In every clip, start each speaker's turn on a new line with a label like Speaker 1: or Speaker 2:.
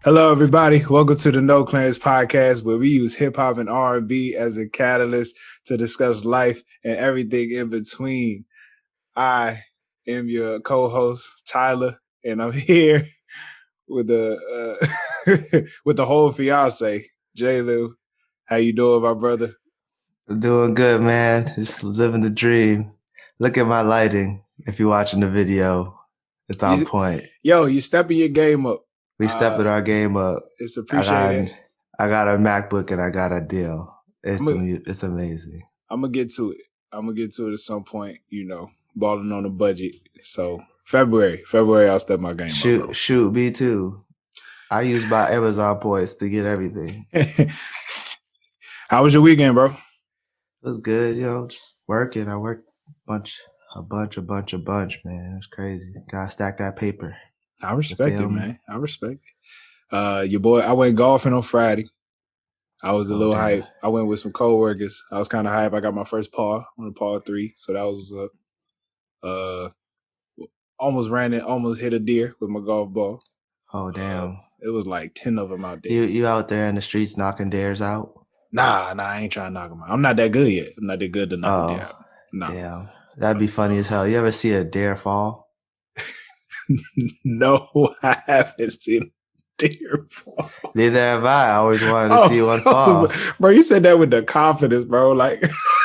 Speaker 1: Hello, everybody. Welcome to the No Clearance Podcast, where we use hip hop and R&B as a catalyst to discuss life and everything in between. I am your co-host Tyler, and I'm here with the with the whole fiance, Jalen. How you doing, my brother?
Speaker 2: I'm doing good, man. Just living the dream. Look at my lighting. If you're watching the video, it's on
Speaker 1: You,
Speaker 2: point.
Speaker 1: you stepping your game up.
Speaker 2: We stepping our game up.
Speaker 1: It's
Speaker 2: I got
Speaker 1: appreciated.
Speaker 2: I got a MacBook and I got a deal.
Speaker 1: I'm
Speaker 2: It's amazing.
Speaker 1: gonna get to it. I'm gonna get to it at some point. Balling on a budget. So February, I'll step my game up, bro.
Speaker 2: Shoot, me too. I use my Amazon points to get everything.
Speaker 1: How was your weekend, bro?
Speaker 2: It was good, just working. I worked a bunch, man. It's crazy. Gotta stack that paper.
Speaker 1: I respect it, man. I respect it. Your boy, I went golfing on Friday. I was a little hype. I went with some coworkers. I was kind of hype. I got my first par on a par 3, so that was almost hit a deer with my golf ball.
Speaker 2: Oh damn!
Speaker 1: It was like 10 of them out there.
Speaker 2: You out there in the streets knocking dares out?
Speaker 1: Nah, I ain't trying to knock them out. I'm not that good yet. I'm not that good to knock a deer out.
Speaker 2: Nah. Damn, that'd be funny as hell. You ever see a deer fall?
Speaker 1: No, I haven't seen a deer fall.
Speaker 2: Neither have I. I always wanted to see one fall.
Speaker 1: Bro, you said that with the confidence, bro. Like,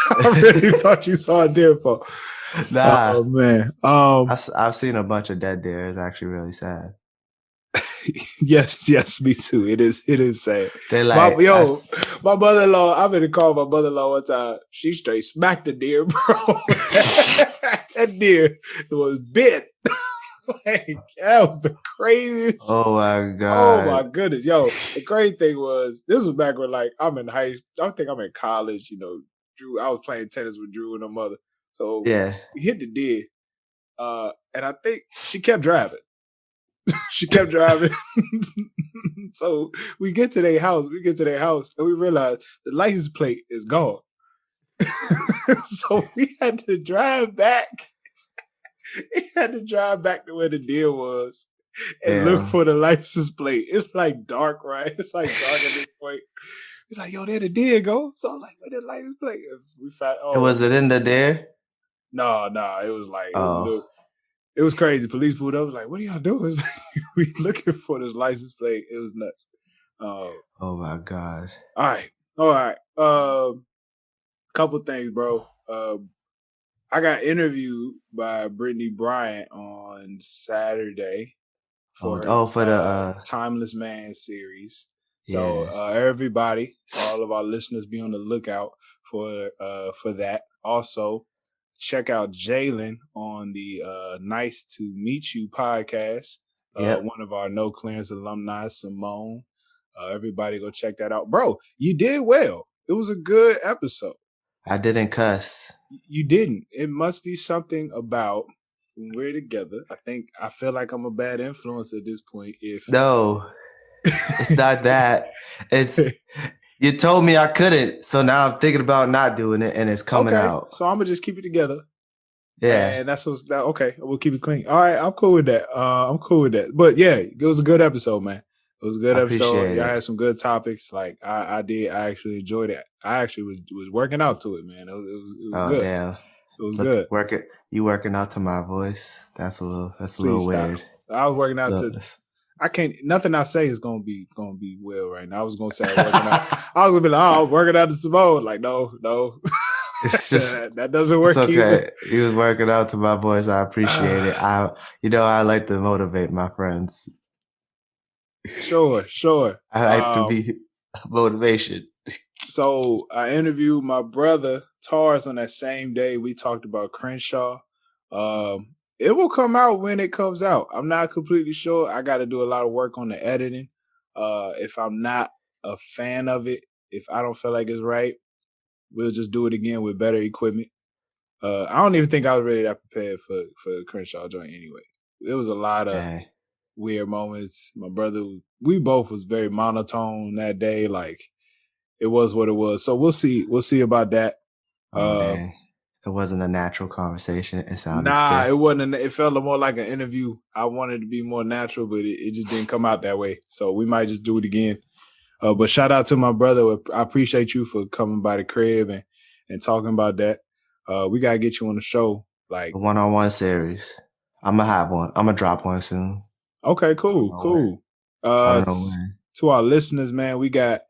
Speaker 1: I really thought you saw a deer fall.
Speaker 2: Nah.
Speaker 1: Oh, man.
Speaker 2: I've seen a bunch of dead deer. It's actually really sad.
Speaker 1: Yes, me too. It is sad.
Speaker 2: They like,
Speaker 1: my mother-in-law, I've been to call my mother-in-law one time. She straight smacked the deer, bro. That deer was bit. Like, that was the craziest.
Speaker 2: Oh my god.
Speaker 1: Oh my goodness. Yo, the crazy thing was, this was back when I'm in I think I'm in college, Drew, I was playing tennis with Drew and her mother. So
Speaker 2: yeah,
Speaker 1: we hit the deer. And I think she kept driving. She kept driving. So we get to their house, and we realize the license plate is gone. So we had to drive back. He had to drive back to where the deer was and look for the license plate. It's like dark, right? It's like dark at this point. He's like, yo, there the deer go. So I'm like, where the license plate? We found.
Speaker 2: Was it in the deer?
Speaker 1: No. It was like, it was crazy. Police pulled up. Was like, what are y'all doing? We looking for this license plate. It was nuts.
Speaker 2: Oh my god.
Speaker 1: All right. Couple things, bro. I got interviewed by Brittany Bryant on Saturday
Speaker 2: for the
Speaker 1: Timeless Man series. So everybody, all of our listeners, be on the lookout for that. Also, check out Jalen on the Nice to Meet You podcast. One of our No Clearance alumni, Simone. Everybody go check that out. Bro, you did well. It was a good episode.
Speaker 2: I didn't cuss.
Speaker 1: You didn't. It must be something about when we're together. I feel like I'm a bad influence at this point.
Speaker 2: No, it's not that. It's you told me I couldn't, so now I'm thinking about not doing it, and it's coming out.
Speaker 1: So I'm gonna just keep it together.
Speaker 2: Yeah,
Speaker 1: and okay. We'll keep it clean. All right, I'm cool with that. But yeah, it was a good episode, man. It was a good episode. Y'all had some good topics. Like I actually enjoyed it. I actually was working out to it, man. It was good.
Speaker 2: Damn.
Speaker 1: It was good.
Speaker 2: You working out to my voice? That's a little weird.
Speaker 1: I was working out to. I can't. Nothing I say is gonna be well right now. I was gonna say working out. I was gonna be like, oh, I'm working out to Simone. Like no. It's just, that doesn't work.
Speaker 2: It's okay.
Speaker 1: Either.
Speaker 2: He was working out to my voice. I appreciate it. I like to motivate my friends.
Speaker 1: Sure.
Speaker 2: I like to be motivation.
Speaker 1: So I interviewed my brother Tars on that same day. We talked about Crenshaw. It will come out when it comes out. I'm not completely sure. I got to do a lot of work on the editing. If I'm not a fan of it, if I don't feel like it's right, we'll just do it again with better equipment. I don't even think I was really that prepared for Crenshaw joint anyway. It was a lot of weird moments. My brother, we both was very monotone that day. Like it was what it was. So we'll see about that.
Speaker 2: It wasn't a natural conversation. It sounded
Speaker 1: Nah,
Speaker 2: stiff.
Speaker 1: it wasn't. It felt more like an interview. I wanted to be more natural, but it just didn't come out that way. So we might just do it again. But shout out to my brother. I appreciate you for coming by the crib and talking about that. We gotta get you on the show. Like
Speaker 2: A one-on-one series. I'm gonna have one. I'm gonna drop one soon.
Speaker 1: okay, cool, cool.
Speaker 2: I don't know when.
Speaker 1: To our listeners, man, we got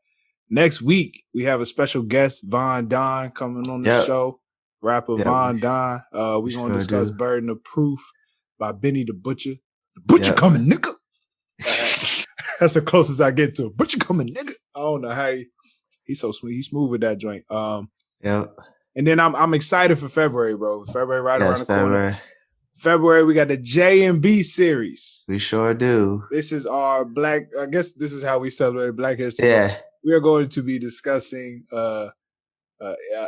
Speaker 1: next week. We have a special guest, Von Don, coming on the show. Rapper Von Don. We're gonna discuss "Burden of Proof" by Benny the Butcher. The Butcher coming, nigga. That's the closest I get to it. Butcher coming, nigga. I don't know how he's so smooth. He's smooth with that joint. And then I'm excited for February, bro. February around the corner. February, we got the J&B series.
Speaker 2: We sure do.
Speaker 1: This is our Black. I guess this is how we celebrate Black History. Yeah. We are going to be discussing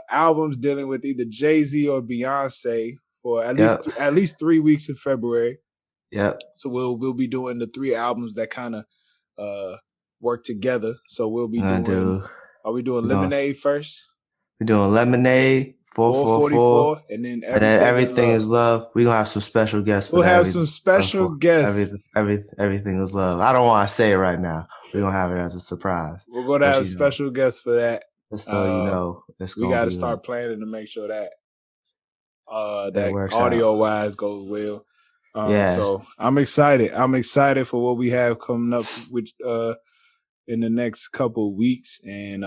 Speaker 1: albums dealing with either Jay-Z or Beyonce for at least 3 weeks in February.
Speaker 2: Yep.
Speaker 1: So we'll be doing the 3 albums that kind of work together. So we'll be doing. Are we doing Lemonade first?
Speaker 2: We're doing Lemonade, 444,
Speaker 1: and then
Speaker 2: Everything is Love. We're gonna have some special guests.
Speaker 1: We'll have some special guests.
Speaker 2: Everything is Love. I don't want to say it right now. We're gonna have it as a surprise.
Speaker 1: We're gonna have special guests for that.
Speaker 2: Just so you know,
Speaker 1: we got to start planning to make sure that that audio wise goes well. So I'm excited. I'm excited for what we have coming up with in the next couple of weeks, and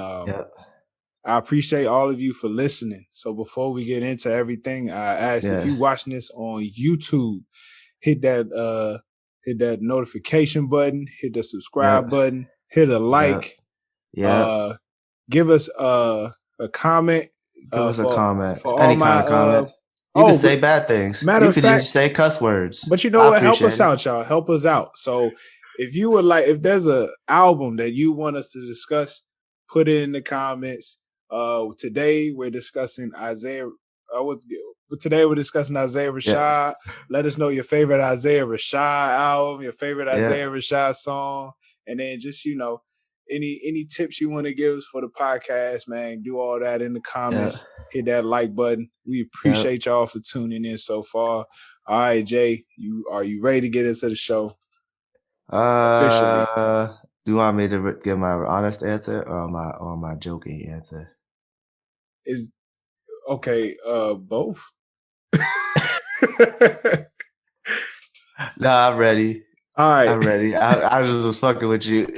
Speaker 1: I appreciate all of you for listening. So before we get into everything, I ask if you watching this on YouTube, hit that notification button, hit the subscribe button, hit a like, give us a comment.
Speaker 2: Give us a comment. Any kind of comment. You can say bad things. You could just say cuss words.
Speaker 1: But you know what? Help us out, y'all. Help us out. So if you would like, if there's an album that you want us to discuss, put it in the comments. Today we're discussing Isaiah Rashad. Let us know your favorite Isaiah Rashad album, your favorite Isaiah Rashad song, and then just any tips you want to give us for the podcast, man. Do all that in the comments. Hit that like button. We appreciate y'all for tuning in so far. All right, Jay, are you ready to get into the show?
Speaker 2: Officially. Do you want me to give my honest answer or my joking answer?
Speaker 1: Is okay, both.
Speaker 2: No, I'm ready.
Speaker 1: All right.
Speaker 2: I'm ready. I just was fucking with you.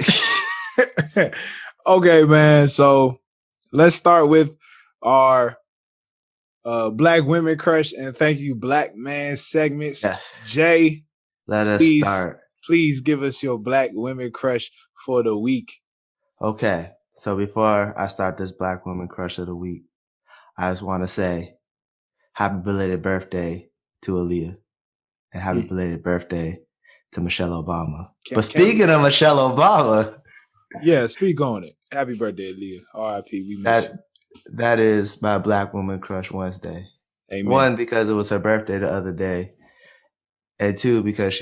Speaker 1: Okay, man. So let's start with our Black Women Crush and Thank You Black Man segments.
Speaker 2: Yes.
Speaker 1: Jay,
Speaker 2: let us start.
Speaker 1: Please give us your Black Women Crush for the week.
Speaker 2: Okay. So before I start this Black Women Crush of the week, I just want to say happy belated birthday to Aaliyah and happy belated birthday to Michelle Obama. Speaking of Michelle Obama.
Speaker 1: Yeah, speak on it. Happy birthday, Aaliyah. R.I.P. We miss you.
Speaker 2: That is my Black Woman Crush Wednesday.
Speaker 1: Amen.
Speaker 2: 1, because it was her birthday the other day. And 2, because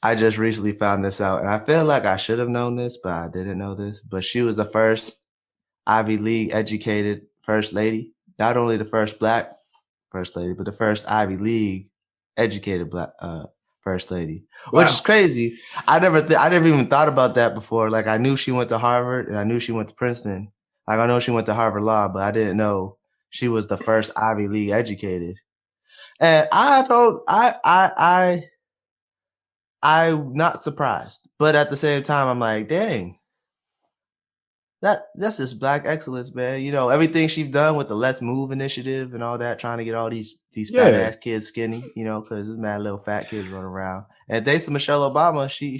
Speaker 2: I just recently found this out. And I feel like I should have known this, but I didn't know this. But she was the first Ivy League educated first lady. Not only the first Black first lady, but the first Ivy League educated Black first lady, which is crazy. I never even thought about that before. Like I knew she went to Harvard and I knew she went to Princeton. Like I know she went to Harvard Law, but I didn't know she was the first Ivy League educated. And I'm not surprised, but at the same time, I'm like, dang, that's just Black excellence, man. You know, everything she's done with the Let's Move initiative and all that, trying to get all these fat ass kids skinny, you know, because there's mad little fat kids running around. And thanks to Michelle Obama, she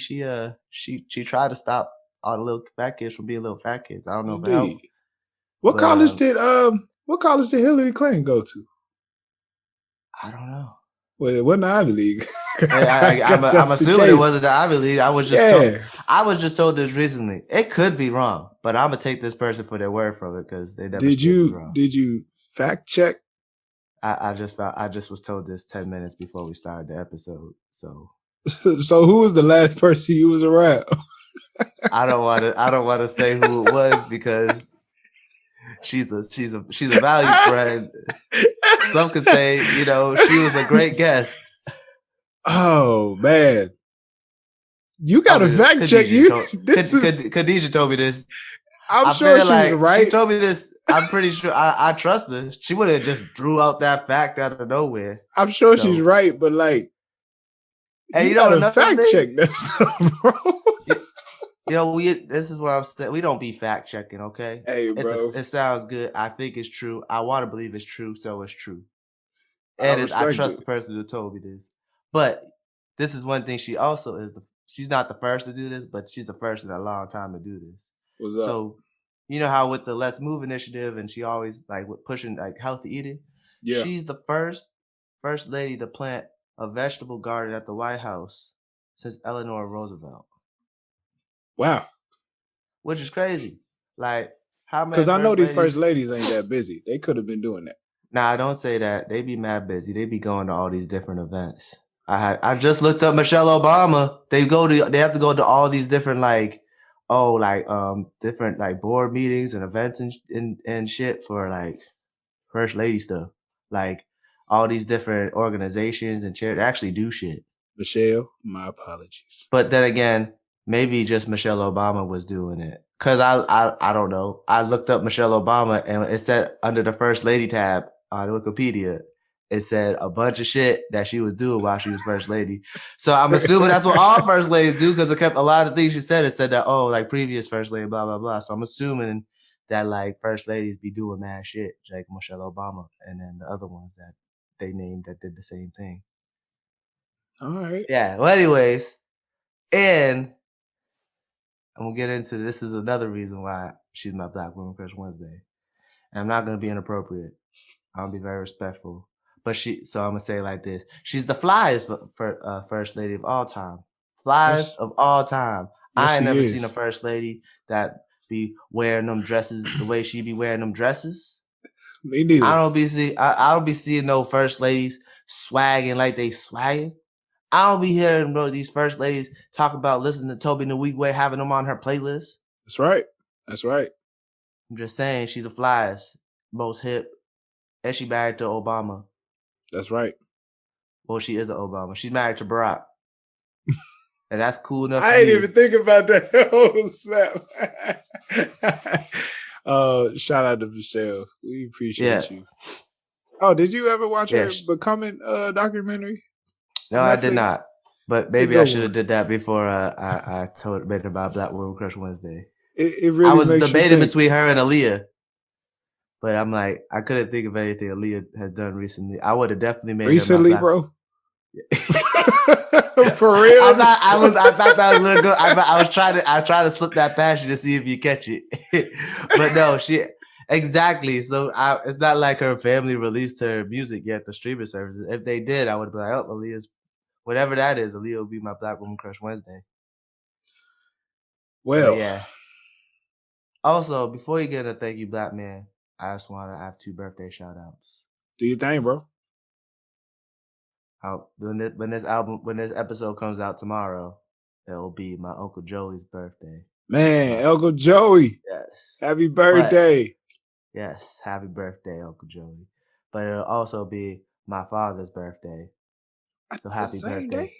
Speaker 2: tried to stop all the little fat kids from being little fat kids. I don't know if it helped.
Speaker 1: What college did Hillary Clinton go to?
Speaker 2: I don't know.
Speaker 1: Well, it wasn't the Ivy League.
Speaker 2: I'm assuming it wasn't the Ivy League. I was just told this recently. It could be wrong, but I'm gonna take this person for their word from it because they never
Speaker 1: did you fact check?
Speaker 2: I just was told this 10 minutes before we started the episode. So
Speaker 1: so who was the last person you was around?
Speaker 2: I don't want to say who it was because she's a valued friend. Some could say, she was a great guest.
Speaker 1: Oh man, you got to fact check you.
Speaker 2: Khadijah told me this.
Speaker 1: I'm sure she's like, right.
Speaker 2: She told me this. I'm pretty sure I trust her. She would have just drew out that fact out of nowhere.
Speaker 1: I'm sure she's right, but like,
Speaker 2: hey, you gotta fact
Speaker 1: check that stuff, bro.
Speaker 2: This is what I'm saying. We don't be fact checking, okay?
Speaker 1: Hey, bro.
Speaker 2: It sounds good. I think it's true. I want to believe it's true, so it's true. And I trust the person who told me this. But this is one thing she also is. She's not the first to do this, but she's the first in a long time to do this.
Speaker 1: What's up?
Speaker 2: So, you know how with the Let's Move initiative, and she always like pushing like healthy eating. Yeah. She's the first lady to plant a vegetable garden at the White House since Eleanor Roosevelt.
Speaker 1: Wow.
Speaker 2: Which is crazy. Like, how many?
Speaker 1: Because I know these first ladies ain't that busy. They could have been doing that.
Speaker 2: Nah, don't say that. They be mad busy. They be going to all these different events. I just looked up Michelle Obama. They have to go to all these different different like board meetings and events and shit for like first lady stuff. Like all these different organizations and charities actually do shit.
Speaker 1: Michelle, my apologies.
Speaker 2: But then again, maybe just Michelle Obama was doing it. Cause I don't know. I looked up Michelle Obama and it said under the first lady tab on Wikipedia, it said a bunch of shit that she was doing while she was first lady. So I'm assuming that's what all first ladies do, because it kept a lot of things she said. It said that, like previous first lady, blah, blah, blah. So I'm assuming that like first ladies be doing mad shit, like Michelle Obama, and then the other ones that they named that did the same thing.
Speaker 1: All right.
Speaker 2: Yeah. Well, anyways, and I'm gonna get into this is another reason why she's my Black Woman Crush Wednesday. And I'm not gonna be inappropriate. I'll be very respectful. But so I'm gonna say it like this: she's the flyest first lady of all time. Flyest of all time.
Speaker 1: Yes,
Speaker 2: I ain't never seen a first lady that be wearing them dresses the way she be wearing them dresses.
Speaker 1: Me neither.
Speaker 2: I don't be seeing no first ladies swagging like they swagging. I don't be hearing these first ladies talk about listening to Toby Nwigwe, having them on her playlist.
Speaker 1: That's right. That's right.
Speaker 2: I'm just saying she's the flyest, most hip, and she married to Obama.
Speaker 1: That's right.
Speaker 2: Well, she is an Obama. She's married to Barack. And that's cool enough.
Speaker 1: I ain't even think about that. Oh, snap. Shout out to Michelle. We appreciate you. Oh, did you ever watch her Becoming documentary?
Speaker 2: No, I did not. But maybe I should have did that before I made it about Black Woman Crush Wednesday.
Speaker 1: It really
Speaker 2: I was debating between her and Aaliyah. But I'm like, I couldn't think of anything Aaliyah has done recently. I would have definitely made
Speaker 1: recently, bro. For real?
Speaker 2: I thought that was gonna go. I tried to slip that past you to see if you catch it. But no, exactly. So it's not like her family released her music yet, the streaming services. If they did, I would be like, oh, Aaliyah's whatever that is. Aaliyah will be my Black Woman Crush Wednesday.
Speaker 1: Well,
Speaker 2: but yeah. Also, before you get a thank you, Black man, I just want to have 2 birthday shout outs.
Speaker 1: Do your thing, bro.
Speaker 2: When this episode comes out tomorrow, it'll be my Uncle Joey's birthday.
Speaker 1: Man, Uncle Joey.
Speaker 2: Yes.
Speaker 1: Happy birthday.
Speaker 2: Yes, happy birthday, Uncle Joey. But it'll also be my father's birthday. So happy birthday. Day?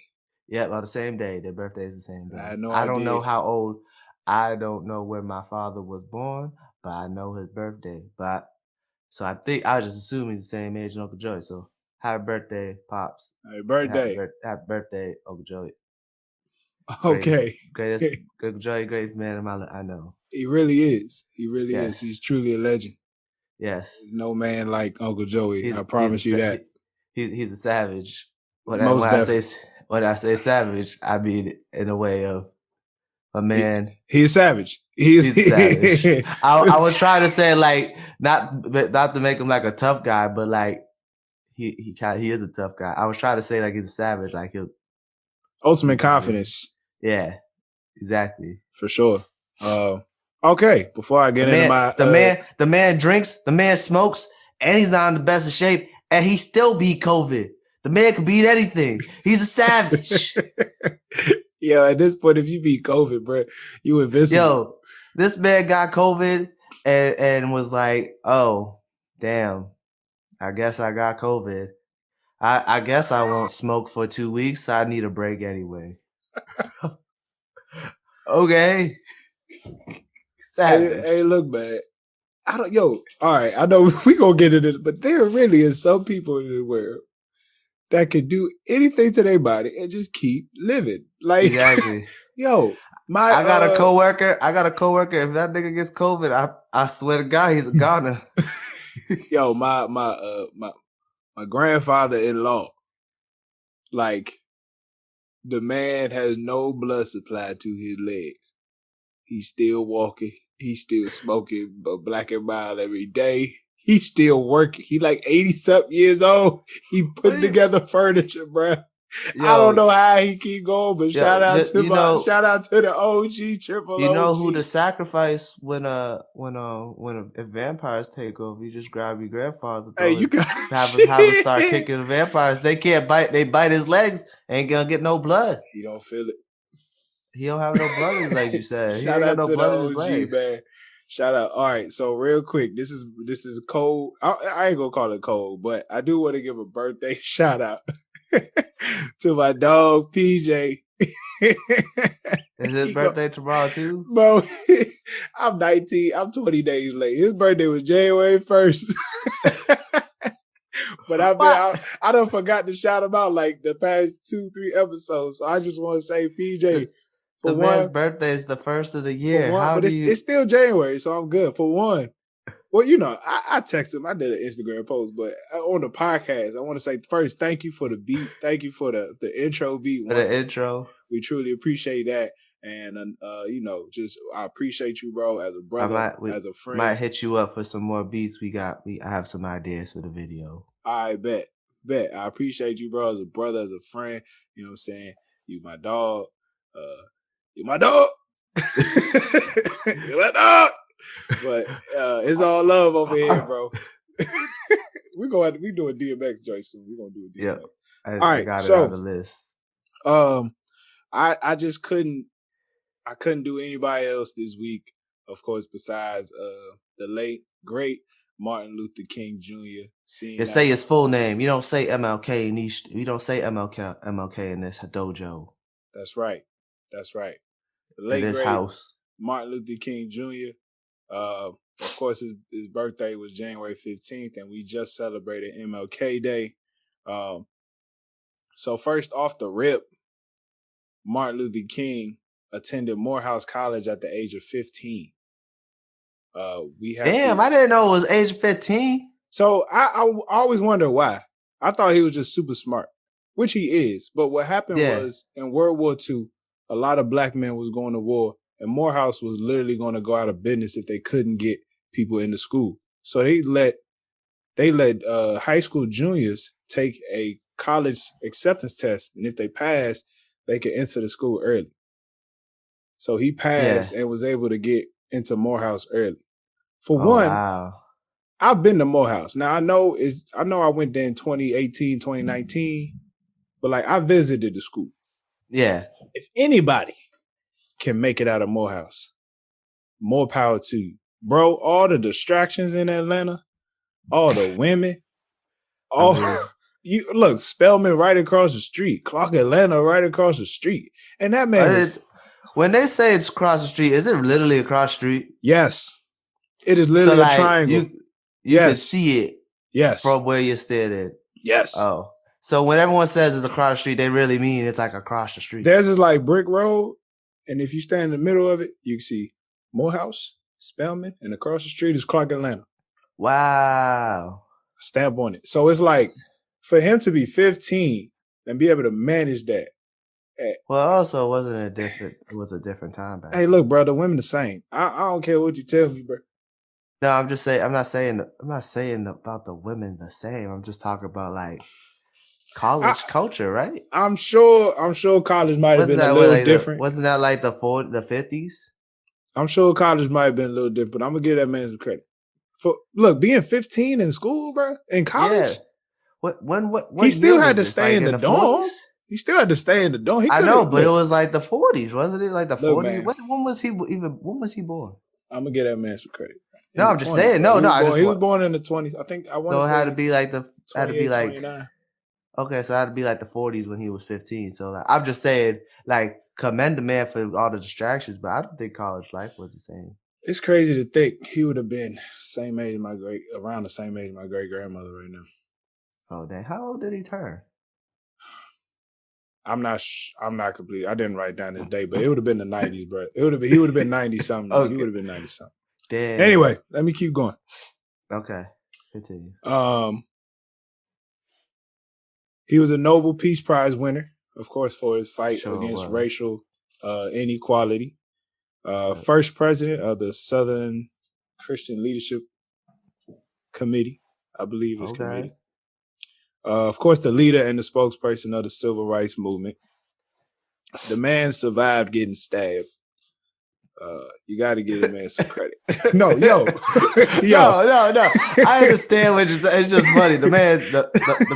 Speaker 2: Yeah, on the same day. Their birthday is the same day. I don't know how old. I don't know when my father was born, but I know his birthday. So I think I was just assuming he's the same age as Uncle Joey. So happy birthday, Pops.
Speaker 1: Happy birthday.
Speaker 2: Happy birthday, Uncle Joey.
Speaker 1: Okay.
Speaker 2: Uncle Joey, greatest man I know.
Speaker 1: He really is. He really is. He's truly a legend.
Speaker 2: Yes.
Speaker 1: There's no man like Uncle Joey. I promise you that.
Speaker 2: He's a savage. When I say savage, I mean in a way of a man.
Speaker 1: He's savage.
Speaker 2: He's a savage. I was trying to say like not to make him like a tough guy, but like he is a tough guy. I was trying to say like he's a savage, like he'll
Speaker 1: ultimate confidence.
Speaker 2: Yeah, exactly.
Speaker 1: For sure. Okay, before I get into my
Speaker 2: the man drinks, the man smokes, and he's not in the best of shape, and he still beat COVID. The man can beat anything. He's a savage.
Speaker 1: Yo, at this point, if you beat COVID, bro, you invincible.
Speaker 2: Yo, this man got COVID, and was like, "Oh, damn, I guess I got COVID. I guess I won't smoke for 2 weeks. I need a break anyway." Okay, savage.
Speaker 1: Hey, look, man. All right, I know we gonna get into this, but there really is some people in the world that can do anything to their body and just keep living. Like,
Speaker 2: Exactly.
Speaker 1: yo,
Speaker 2: I got a coworker. If that nigga gets COVID, I swear to God, he's a goner.
Speaker 1: yo, my grandfather-in-law, like, the man has no blood supply to his legs. He's still walking. He's still smoking Black and Mild every day. He's still working. He like 80-something years old. He putting together furniture, bro. I don't know how he keep going, but shout out to the OG triple
Speaker 2: You know
Speaker 1: OG.
Speaker 2: who to sacrifice when if vampires take over? You just grab your grandfather, have him start kicking the vampires. They can't bite. They bite his legs. Ain't gonna get no blood.
Speaker 1: He don't feel it.
Speaker 2: He don't have no blood in his legs. You said he ain't got no blood in his legs.
Speaker 1: Man. Shout out. All right, so real quick, this is cold. I ain't gonna call it cold, but I do want to give a birthday shout out to my dog PJ.
Speaker 2: Is his birthday tomorrow too?
Speaker 1: Bro, I'm 19. I'm 20 days late. His birthday was January 1st. But I done forgot to shout him out like the past 2-3 episodes. So I just want to say, PJ,
Speaker 2: the man's birthday is the first of the year.
Speaker 1: It's still January, so I'm good. For one, well, you know, I texted him. I did an Instagram post, but on the podcast, I want to say first, thank you for the beat. Thank you for the intro beat.
Speaker 2: For the intro.
Speaker 1: We truly appreciate that. And, you know, just I appreciate you, bro, as a brother, as a friend.
Speaker 2: Might hit you up for some more beats. I have some ideas for the video.
Speaker 1: I bet. I appreciate you, bro, as a brother, as a friend. You know what I'm saying? You my dog. You my dog. You my dog. But it's all love over here, bro. We doing DMX joint soon. We're gonna do a DMX.
Speaker 2: Yeah. All right, I got it on the list.
Speaker 1: I just couldn't do anybody else this week, of course, besides the late great Martin Luther King Jr.
Speaker 2: You say his full name. You don't say MLK in these. You don't say MLK in this dojo.
Speaker 1: That's right. The
Speaker 2: late great
Speaker 1: house. Martin Luther King Jr. Of course, his birthday was January 15th, and we just celebrated MLK Day. So first off the rip, Martin Luther King attended Morehouse College at the age of 15. I
Speaker 2: didn't know it was age 15.
Speaker 1: So I always wonder why. I thought he was just super smart, which he is. But what happened was in World War II, a lot of black men was going to war, and Morehouse was literally going to go out of business if they couldn't get people into school. So they let high school juniors take a college acceptance test, and if they passed, they could enter the school early. So he passed and was able to get into Morehouse early. For one, wow. I've been to Morehouse. Now I know I went there in 2018, 2019, but like I visited the school.
Speaker 2: Yeah.
Speaker 1: If anybody can make it out of Morehouse, more power to you. Bro, all the distractions in Atlanta, all the women, you look, Spelman right across the street, Clark Atlanta right across the street. And that man
Speaker 2: when they say it's across the street, is it literally across the street?
Speaker 1: Yes. It is literally a triangle.
Speaker 2: You can see it from where you're standing.
Speaker 1: Yes.
Speaker 2: Oh. So when everyone says it's across the street, they really mean it's like across the street.
Speaker 1: There's this like brick road, and if you stand in the middle of it, you can see Morehouse, Spelman, and across the street is Clark Atlanta.
Speaker 2: Wow.
Speaker 1: Stamp on it. So it's like for him to be 15 and be able to manage that.
Speaker 2: Well, also it was a different time back then.
Speaker 1: Hey, look, bro, the women the same. I don't care what you tell me, bro.
Speaker 2: No, I'm just saying. I'm not saying about the women the same. I'm just talking about like college culture, right?
Speaker 1: I'm sure college might have been a little different.
Speaker 2: Wasn't that like the 50s?
Speaker 1: I'm sure college might have been a little different, but I'm gonna give that man some credit. Look, being 15 in school, bro, in college.
Speaker 2: Yeah. What
Speaker 1: he still had to stay in the dorm. He still had to stay in the dorm.
Speaker 2: I know, but it was like the 40s, wasn't it? Like the 40s. When was he born?
Speaker 1: I'm gonna give that man some credit. in
Speaker 2: No,
Speaker 1: the
Speaker 2: I'm just
Speaker 1: 20s.
Speaker 2: saying. No, I just
Speaker 1: He was
Speaker 2: want.
Speaker 1: born in the 20s. I think I want
Speaker 2: So
Speaker 1: to
Speaker 2: it had to
Speaker 1: say
Speaker 2: be like the
Speaker 1: 28, 29.
Speaker 2: Okay, so it had to be like the 40s when he was 15. So like, I'm just saying, like, commend the man for all the distractions, but I don't think college life was the same.
Speaker 1: It's crazy to think he would have been around the same age as my great grandmother right now.
Speaker 2: Oh dang! How old did he turn?
Speaker 1: I'm not complete. I didn't write down his date, but it would have been the 90s, bro. He would have been 90 something.
Speaker 2: Okay.
Speaker 1: He would have been 90 something.
Speaker 2: Damn.
Speaker 1: Anyway, let me keep going.
Speaker 2: Okay, continue.
Speaker 1: He was a Nobel Peace Prize winner, of course, for his fight against racial inequality. First president of the Southern Christian Leadership Committee, I believe it's committee. Of course, the leader and the spokesperson of the civil rights movement. The man survived getting stabbed. You got to give the man some credit. No.
Speaker 2: No. I understand what you're saying. It's just funny. The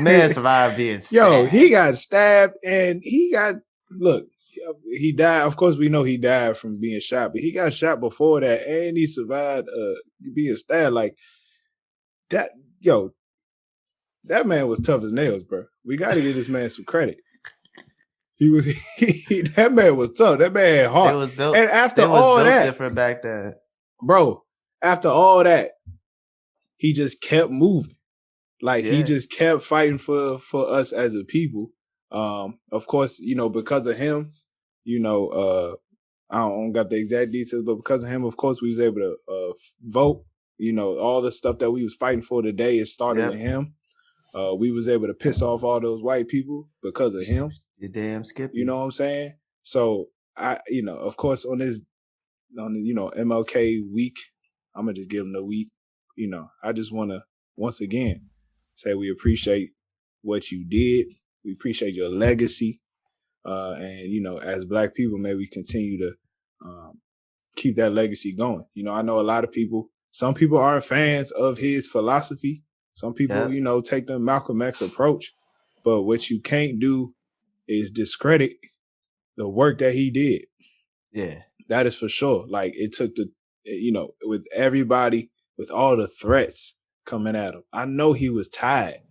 Speaker 2: man survived being stabbed.
Speaker 1: Yo, he got stabbed and he died. Of course, we know he died from being shot, but he got shot before that and he survived being stabbed. Like that, that man was tough as nails, bro. We got to give this man some credit. That man was tough. That man had heart.
Speaker 2: It was built,
Speaker 1: and after all that,
Speaker 2: different back then,
Speaker 1: bro. After all that, he just kept moving. Like he just kept fighting for us as a people. Of course, because of him, I don't got the exact details, but because of him, of course, we was able to vote. All the stuff that we was fighting for today, it started with him. We was able to piss off all those white people because of him.
Speaker 2: You damn Skippy.
Speaker 1: You know what I'm saying? So of course, on the MLK week, I'm gonna just give him the week. I just want to once again say we appreciate what you did. We appreciate your legacy, and as Black people, may we continue to keep that legacy going. I know a lot of people. Some people aren't fans of his philosophy. Some people, take the Malcolm X approach. But what you can't do is discredit the work that he did.
Speaker 2: Yeah.
Speaker 1: That is for sure. Like it took with everybody, with all the threats coming at him. I know he was tired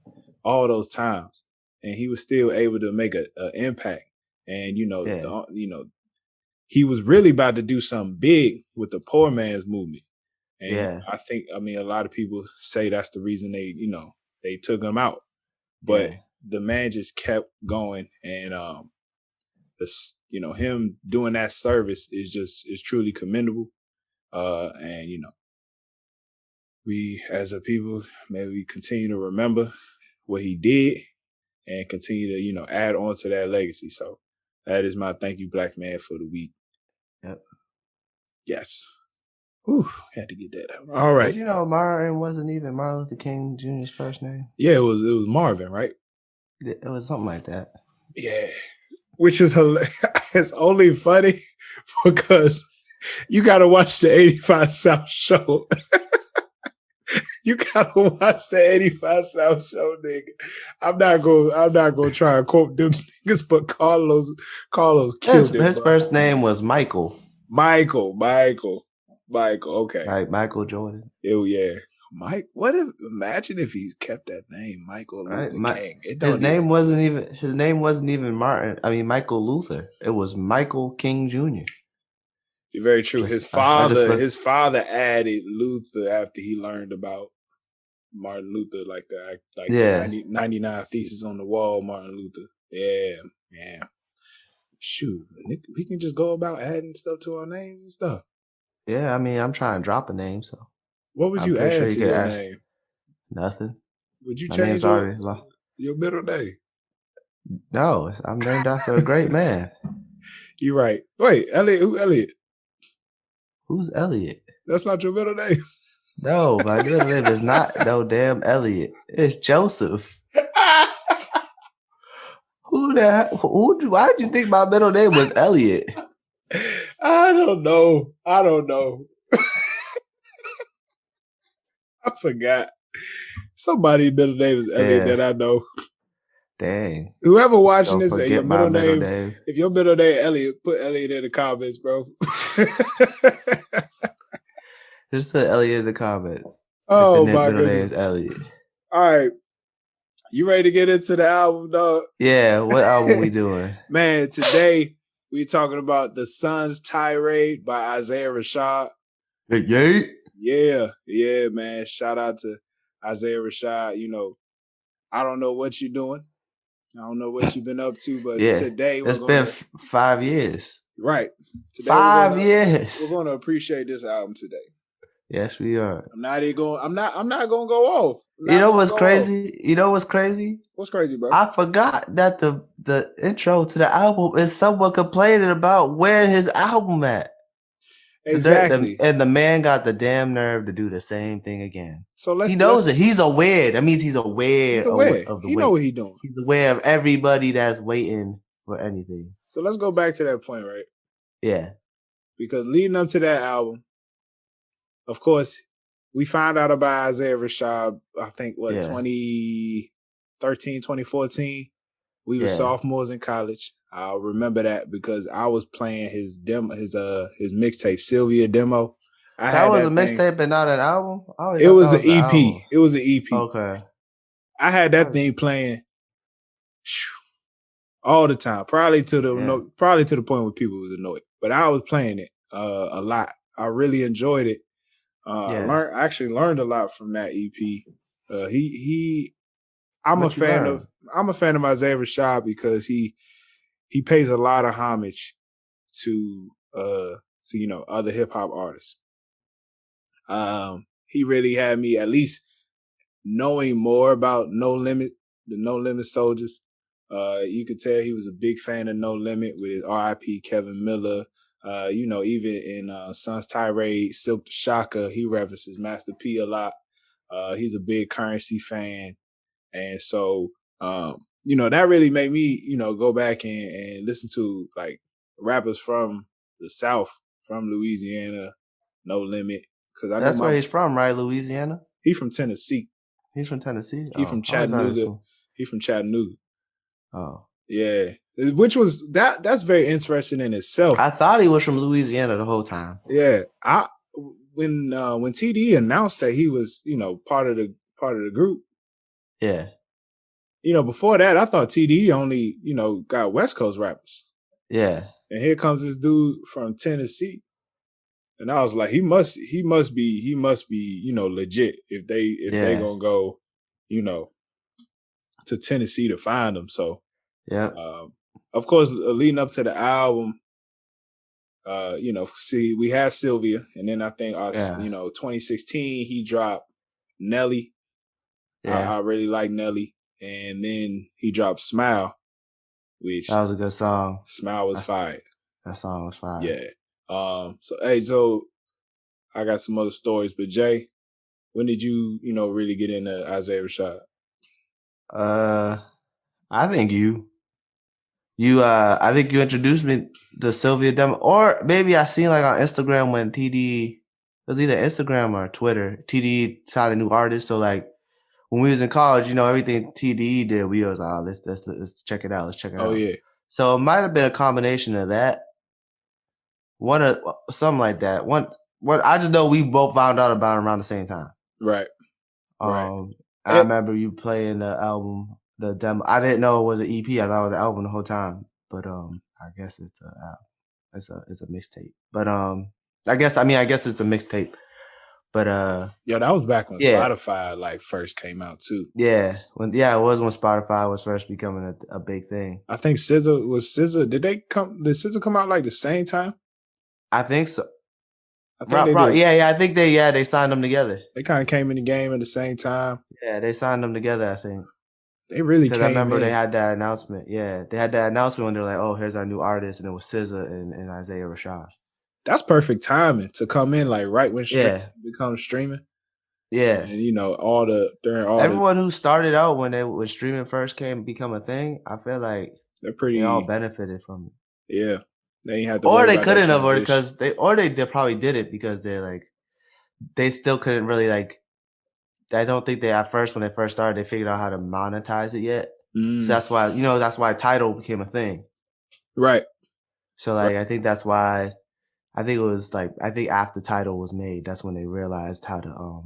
Speaker 1: all those times and he was still able to make an impact. And, he was really about to do something big with the poor man's movement. And I think, a lot of people say that's the reason they took him out. But the man just kept going, and him doing that service is truly commendable. And we as a people, may we continue to remember what he did and continue to add on to that legacy. So that is my thank you, Black man, for the week.
Speaker 2: Yep.
Speaker 1: Yes. Whew, had to get that out. All right.
Speaker 2: Did you know Martin wasn't even Martin Luther King Jr.'s first name?
Speaker 1: Yeah, it was Marvin, right?
Speaker 2: It was something like that.
Speaker 1: Yeah. Which is hilarious. It's only funny because you got to watch the 85 South show. You got to watch the 85 South show, nigga. I'm not going to try and quote them niggas, but Carlos killed it.
Speaker 2: His first name was Michael.
Speaker 1: Michael. Okay.
Speaker 2: Like Michael Jordan.
Speaker 1: Yeah. Mike, imagine if he kept that name, Michael Luther King.
Speaker 2: His name wasn't even Martin. Michael Luther. It was Michael King Jr.
Speaker 1: You're very true. His father added Luther after he learned about Martin Luther, the 99 Theses on the Wall, Martin Luther. Yeah. Shoot, we can just go about adding stuff to our names and stuff.
Speaker 2: Yeah, I'm trying to drop a name, so.
Speaker 1: What would you add to your name?
Speaker 2: Nothing.
Speaker 1: Would you change your middle name?
Speaker 2: No, I'm named after a great man.
Speaker 1: You're right. Wait, Elliot, who Elliot?
Speaker 2: Who's Elliot?
Speaker 1: That's not your middle name.
Speaker 2: No, my middle name is not no damn Elliot. It's Joseph. Why did you think my middle name was Elliot?
Speaker 1: I don't know. I forgot. Somebody's middle name is Elliot that I know.
Speaker 2: Dang.
Speaker 1: Whoever watching this, your middle name. If your middle name Elliot, put Elliot in the comments, bro.
Speaker 2: Just put Elliot in the comments. If the
Speaker 1: Oh my
Speaker 2: middle name
Speaker 1: goodness.
Speaker 2: is Elliot.
Speaker 1: All right. You ready to get into the album, dog?
Speaker 2: Yeah, what album we doing?
Speaker 1: Man, today we talking about The Sun's Tirade by Isaiah Rashad. Yeah, man. Shout out to Isaiah Rashad. You know, I don't know what you're doing. I don't know what you've been up to, but today we're
Speaker 2: it's been
Speaker 1: gonna
Speaker 2: 5 years.
Speaker 1: right. Today
Speaker 2: 5 years.
Speaker 1: We're gonna appreciate this album today.
Speaker 2: Yes, we are.
Speaker 1: I'm not gonna go off.
Speaker 2: You know what's crazy?
Speaker 1: What's crazy, bro?
Speaker 2: I forgot that the intro to the album is someone complaining about where his album at.
Speaker 1: Exactly.
Speaker 2: And the man got the damn nerve to do the same thing again.
Speaker 1: So
Speaker 2: he knows it. He's aware. That means he's aware. Of the
Speaker 1: he know what he's doing.
Speaker 2: He's aware of everybody that's waiting for anything.
Speaker 1: So let's go back to that point, right?
Speaker 2: Yeah.
Speaker 1: Because leading up to that album, of course, we found out about Isaiah Rashad, I think, 2013, 2014. We were sophomores in college. I'll remember that because I was playing his demo, his mixtape, Sylvia demo.
Speaker 2: That was a mixtape and not an album?
Speaker 1: It was an EP. It was an EP.
Speaker 2: Okay.
Speaker 1: I had that thing playing all the time, probably to the point where people was annoyed. But I was playing it a lot. I really enjoyed it. I actually learned a lot from that EP. I'm a fan of Isaiah Rashad because he pays a lot of homage to other hip hop artists. He really had me at least knowing more about No Limit, the No Limit Soldiers. You could tell he was a big fan of No Limit with his R.I.P. Kevin Miller. Even in Sun's Tirade, Silk the Shocker, he references Master P a lot. He's a big Currency fan. And so, that really made me, go back and listen to like rappers from the South, from Louisiana, No Limit. Because
Speaker 2: that's where he's from, right? Louisiana?
Speaker 1: He's from Tennessee.
Speaker 2: He's from Tennessee?
Speaker 1: He's from Chattanooga. He's from Chattanooga.
Speaker 2: Oh.
Speaker 1: Yeah. Which was that's very interesting in itself.
Speaker 2: I thought he was from Louisiana the whole time.
Speaker 1: Yeah. When TDE announced that he was, part of the group.
Speaker 2: Yeah.
Speaker 1: Before that, I thought TDE only, got West Coast rappers.
Speaker 2: Yeah.
Speaker 1: And here comes this dude from Tennessee. And I was like, he must be, legit if they gonna go, to Tennessee to find him. So
Speaker 2: yeah.
Speaker 1: Of course, leading up to the album, we had Sylvia, and then I think 2016 he dropped Nelly. Yeah. I really like Nelly. And then he dropped Smile, which
Speaker 2: that was a good song.
Speaker 1: Smile was fire.
Speaker 2: That song was fire.
Speaker 1: Yeah. So I got some other stories, but Jay, when did you, really get into Isaiah Rashad?
Speaker 2: I think I think you introduced me to Sylvia demo, or maybe I seen like on Instagram when TD, it was either Instagram or Twitter, TD signed a new artist. So like when we was in college, everything TDE did, we was let's check it out. Let's check it out.
Speaker 1: Oh yeah.
Speaker 2: So it might have been a combination of that. Something like that. I just know we both found out about it around the same time.
Speaker 1: Right.
Speaker 2: I remember you playing the album, the demo. I didn't know it was an EP. I thought it was an album the whole time. But I guess it's a mixtape. But I guess it's a mixtape. But
Speaker 1: that was back when Spotify like first came out too.
Speaker 2: Yeah, it was when Spotify was first becoming a big thing.
Speaker 1: I think SZA. Did SZA come out like the same time?
Speaker 2: I think so. I think they signed them together.
Speaker 1: They kind of came in the game at the same time.
Speaker 2: Yeah, they signed them together. I think
Speaker 1: they really came.
Speaker 2: I remember they had that announcement. Yeah, they had that announcement when they're like, "Oh, here's our new artist," and it was SZA and Isaiah Rashad.
Speaker 1: That's perfect timing to come in like right when becomes streaming.
Speaker 2: Yeah,
Speaker 1: and
Speaker 2: everyone who started out when streaming first become a thing, I feel like they all benefited from it.
Speaker 1: Yeah. They had to,
Speaker 2: or they couldn't have, or they probably did it because they still couldn't really like. I don't think they at first when they first started they figured out how to monetize it yet. So that's why Tidal became a thing,
Speaker 1: right?
Speaker 2: So I think that's why I think it was like after Tidal was made, that's when they realized how to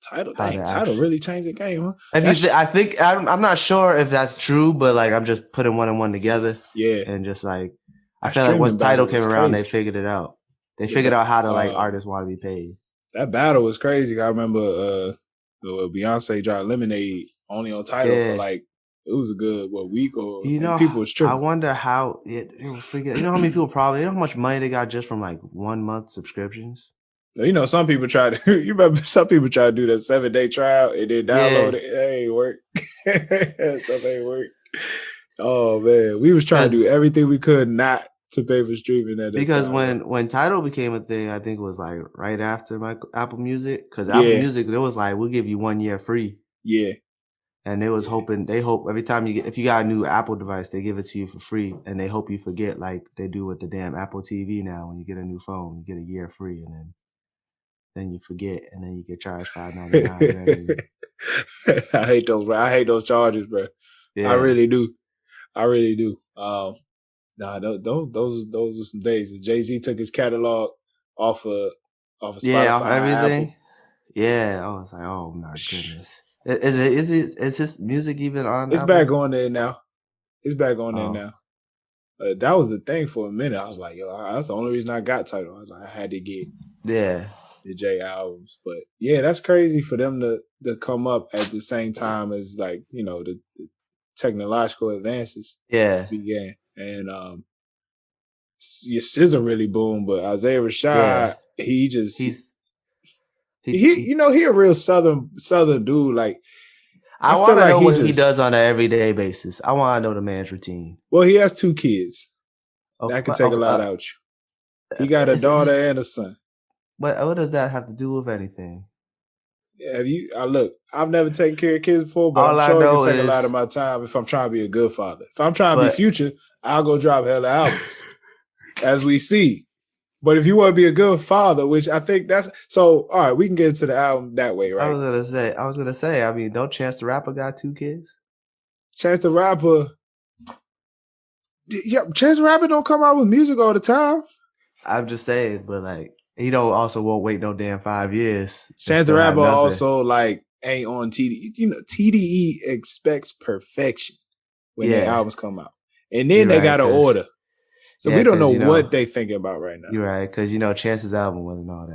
Speaker 1: Title
Speaker 2: actually.
Speaker 1: really changed the game, huh?
Speaker 2: If you,
Speaker 1: That's
Speaker 2: I think I'm not sure if that's true, but like I'm just putting one and one together,
Speaker 1: yeah.
Speaker 2: and just like I
Speaker 1: That
Speaker 2: feel like once
Speaker 1: streaming
Speaker 2: Tidal
Speaker 1: battle
Speaker 2: came
Speaker 1: was
Speaker 2: around, they
Speaker 1: crazy.
Speaker 2: figured it out. They
Speaker 1: Yeah,
Speaker 2: figured out how to like artists want to be paid.
Speaker 1: that battle was crazy. I remember Beyonce dropped Lemonade only on Title for
Speaker 2: Yeah,
Speaker 1: like it was a good week or
Speaker 2: you
Speaker 1: and
Speaker 2: know,
Speaker 1: people was
Speaker 2: I
Speaker 1: tripping.
Speaker 2: wonder how it was freaking. You know how many people probably. You know how much money they got just from like 1 month subscriptions.
Speaker 1: You know, some people try to. You remember some people try to do that 7-day trial and then download
Speaker 2: Yeah,
Speaker 1: it. It ain't work. Stuff ain't work. Oh man, we was trying to do
Speaker 2: because
Speaker 1: everything we could not to pay for streaming at that time, bro.
Speaker 2: when Tidal became a thing, I think it was like right after my Apple Music. Because Apple
Speaker 1: Yeah,
Speaker 2: Music, it was like we'll give you 1 year free.
Speaker 1: yeah,
Speaker 2: And they was
Speaker 1: yeah.
Speaker 2: hoping, they hope every time if you got a new Apple device, they give it to you for free, and they hope you forget, like they do with the damn Apple TV now. When you get a new phone, you get a year free, and then you forget, and then you get charged $5.99 randomly.
Speaker 1: I hate those, bro. I hate those charges, bro. I
Speaker 2: Yeah,
Speaker 1: really do. I really do. Nah, those are some days. Jay-Z took his catalog off of
Speaker 2: yeah,
Speaker 1: Spotify
Speaker 2: off
Speaker 1: and Apple.
Speaker 2: everything. Yeah, I was like, oh my goodness. Is his music even on
Speaker 1: It's back
Speaker 2: Apple?
Speaker 1: on there now. It's back on there
Speaker 2: Oh,
Speaker 1: now. That was the thing for a minute. I was like, yo, that's the only reason I got Title. I was like, I had to get
Speaker 2: yeah,
Speaker 1: the J albums. But yeah, that's crazy for them to come up at the same time as like, the technological advances
Speaker 2: yeah,
Speaker 1: began. And your scissor really boomed, but Isaiah
Speaker 2: yeah.
Speaker 1: Rashad, he just
Speaker 2: He's
Speaker 1: he
Speaker 2: he.
Speaker 1: he a real southern dude. Like I
Speaker 2: I
Speaker 1: feel
Speaker 2: want to
Speaker 1: like
Speaker 2: know
Speaker 1: he
Speaker 2: what he
Speaker 1: just
Speaker 2: does on an everyday basis. I want to know the man's routine.
Speaker 1: well, he has 2 kids. That
Speaker 2: Okay,
Speaker 1: could take a lot out you. He got a daughter and a son.
Speaker 2: what does that have to do with anything?
Speaker 1: Yeah, have you? I look. I've never taken care of kids before, but I'm
Speaker 2: All I
Speaker 1: sure it can
Speaker 2: know
Speaker 1: take a lot of
Speaker 2: is,
Speaker 1: my time if I'm trying to be a good father. If I'm trying to be
Speaker 2: but
Speaker 1: Future, I'll go drop hella albums, as we see. But if you want to be a good father, which I think that's so, all right, we can get into the album that way, right?
Speaker 2: I was gonna say, I mean, don't Chance the Rapper got 2 kids?
Speaker 1: Chance the Rapper, yeah, Chance the Rapper don't come out with music all the time.
Speaker 2: I'm just saying, but like, he don't also won't wait no damn 5 years and
Speaker 1: Chance the
Speaker 2: still have
Speaker 1: Rapper
Speaker 2: nothing.
Speaker 1: also like ain't on TDE. TDE expects perfection when their
Speaker 2: Yeah,
Speaker 1: albums come out, and then
Speaker 2: you're
Speaker 1: they
Speaker 2: right,
Speaker 1: got to
Speaker 2: cause
Speaker 1: order. So we don't know what they thinking about right now.
Speaker 2: you're right, cause Chance's album wasn't all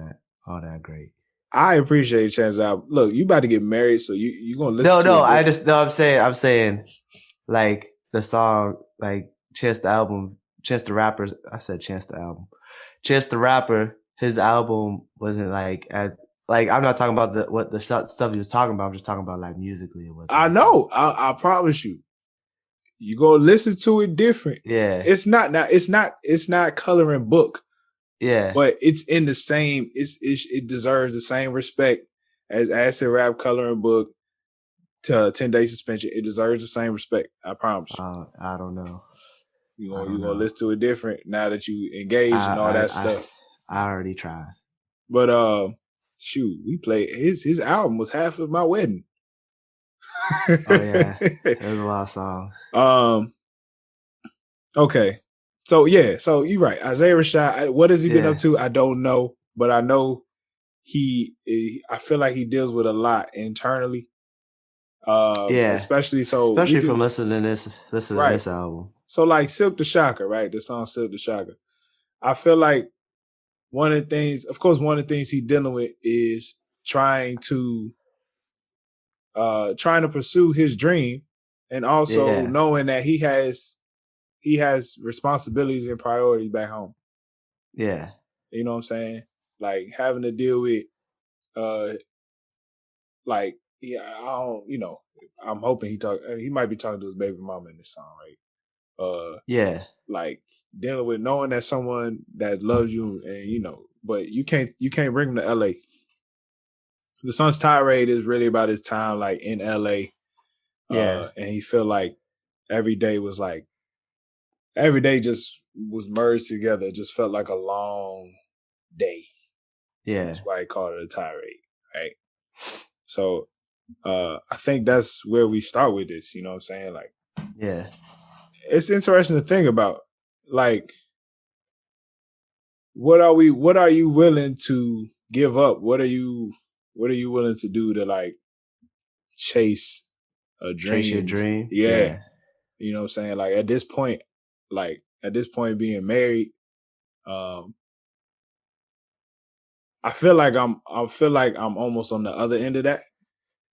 Speaker 2: that great.
Speaker 1: I appreciate Chance's album. Look, you about to get married, so you gonna listen
Speaker 2: No,
Speaker 1: to
Speaker 2: no,
Speaker 1: it different.
Speaker 2: I'm saying, like the song, like Chance the album, Chance the Rapper. I said Chance the album, Chance the Rapper. His album wasn't like as like I'm not talking about the stuff he was talking about. I'm just talking about like musically, it wasn't
Speaker 1: I
Speaker 2: that great.
Speaker 1: know. I promise you, you gonna listen to it different.
Speaker 2: Yeah,
Speaker 1: It's not now. It's not coloring book,
Speaker 2: yeah,
Speaker 1: but it's in the same. It deserves the same respect as Acid Rap Coloring Book to 10-day suspension. It deserves the same respect. I promise you.
Speaker 2: I don't know. I
Speaker 1: You
Speaker 2: don't
Speaker 1: gonna
Speaker 2: know.
Speaker 1: listen to it different now that you engaged and all that stuff.
Speaker 2: I already tried.
Speaker 1: But shoot, we played his album was half of my wedding.
Speaker 2: Oh yeah, there's a lot of songs.
Speaker 1: um. Okay. So yeah. So you're right. Isaiah Rashad. What has he been up
Speaker 2: Yeah,
Speaker 1: to? I don't know, but I know I feel like he deals with a lot internally.
Speaker 2: yeah.
Speaker 1: Especially so we
Speaker 2: Especially from
Speaker 1: could
Speaker 2: listening to
Speaker 1: right.
Speaker 2: this album.
Speaker 1: So like Silk the Shocker, right? The song Silk the Shocker. I feel like one of the things, of course, one of the things he's dealing with is trying to pursue his dream and also
Speaker 2: Yeah,
Speaker 1: knowing that he has responsibilities and priorities back home.
Speaker 2: yeah,
Speaker 1: You know what I'm saying? Like having to deal with uh like yeah, I don't I'm hoping he might be talking to his baby mama in this song, right?
Speaker 2: yeah,
Speaker 1: Like dealing with knowing that someone that loves you and but you can't bring him to LA. The song's Tirade is really about his time like in LA.
Speaker 2: yeah,
Speaker 1: And he felt like every day was like every day just was merged together. It just felt like a long day.
Speaker 2: yeah,
Speaker 1: That's why he called it a tirade, right? So I think that's where we start with this, you know what I'm saying? Like
Speaker 2: yeah,
Speaker 1: it's interesting to think about. Like what are you willing to give up? What are you willing to do to like chase a
Speaker 2: Chase your
Speaker 1: dream?
Speaker 2: dream.
Speaker 1: Yeah.
Speaker 2: Yeah.
Speaker 1: You know what I'm saying? Like at this point being married, um, I feel like I'm almost on the other end of that.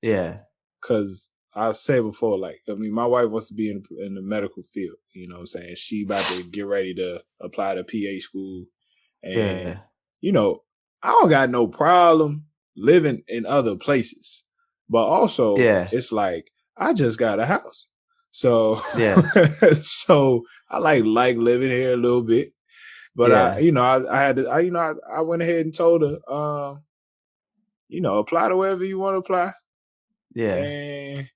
Speaker 2: Yeah.
Speaker 1: Cause I said before, like, I mean, my wife wants to be in the medical field. You know what I'm saying? She about to get ready to apply to PA school. And,
Speaker 2: Yeah.
Speaker 1: you know, I don't got no problem living in other places. But also,
Speaker 2: Yeah.
Speaker 1: it's like, I just got a house. So,
Speaker 2: Yeah.
Speaker 1: so I like living here a little bit. But
Speaker 2: Yeah.
Speaker 1: I had to, I went ahead and told her, apply to wherever you want to apply.
Speaker 2: Yeah.
Speaker 1: And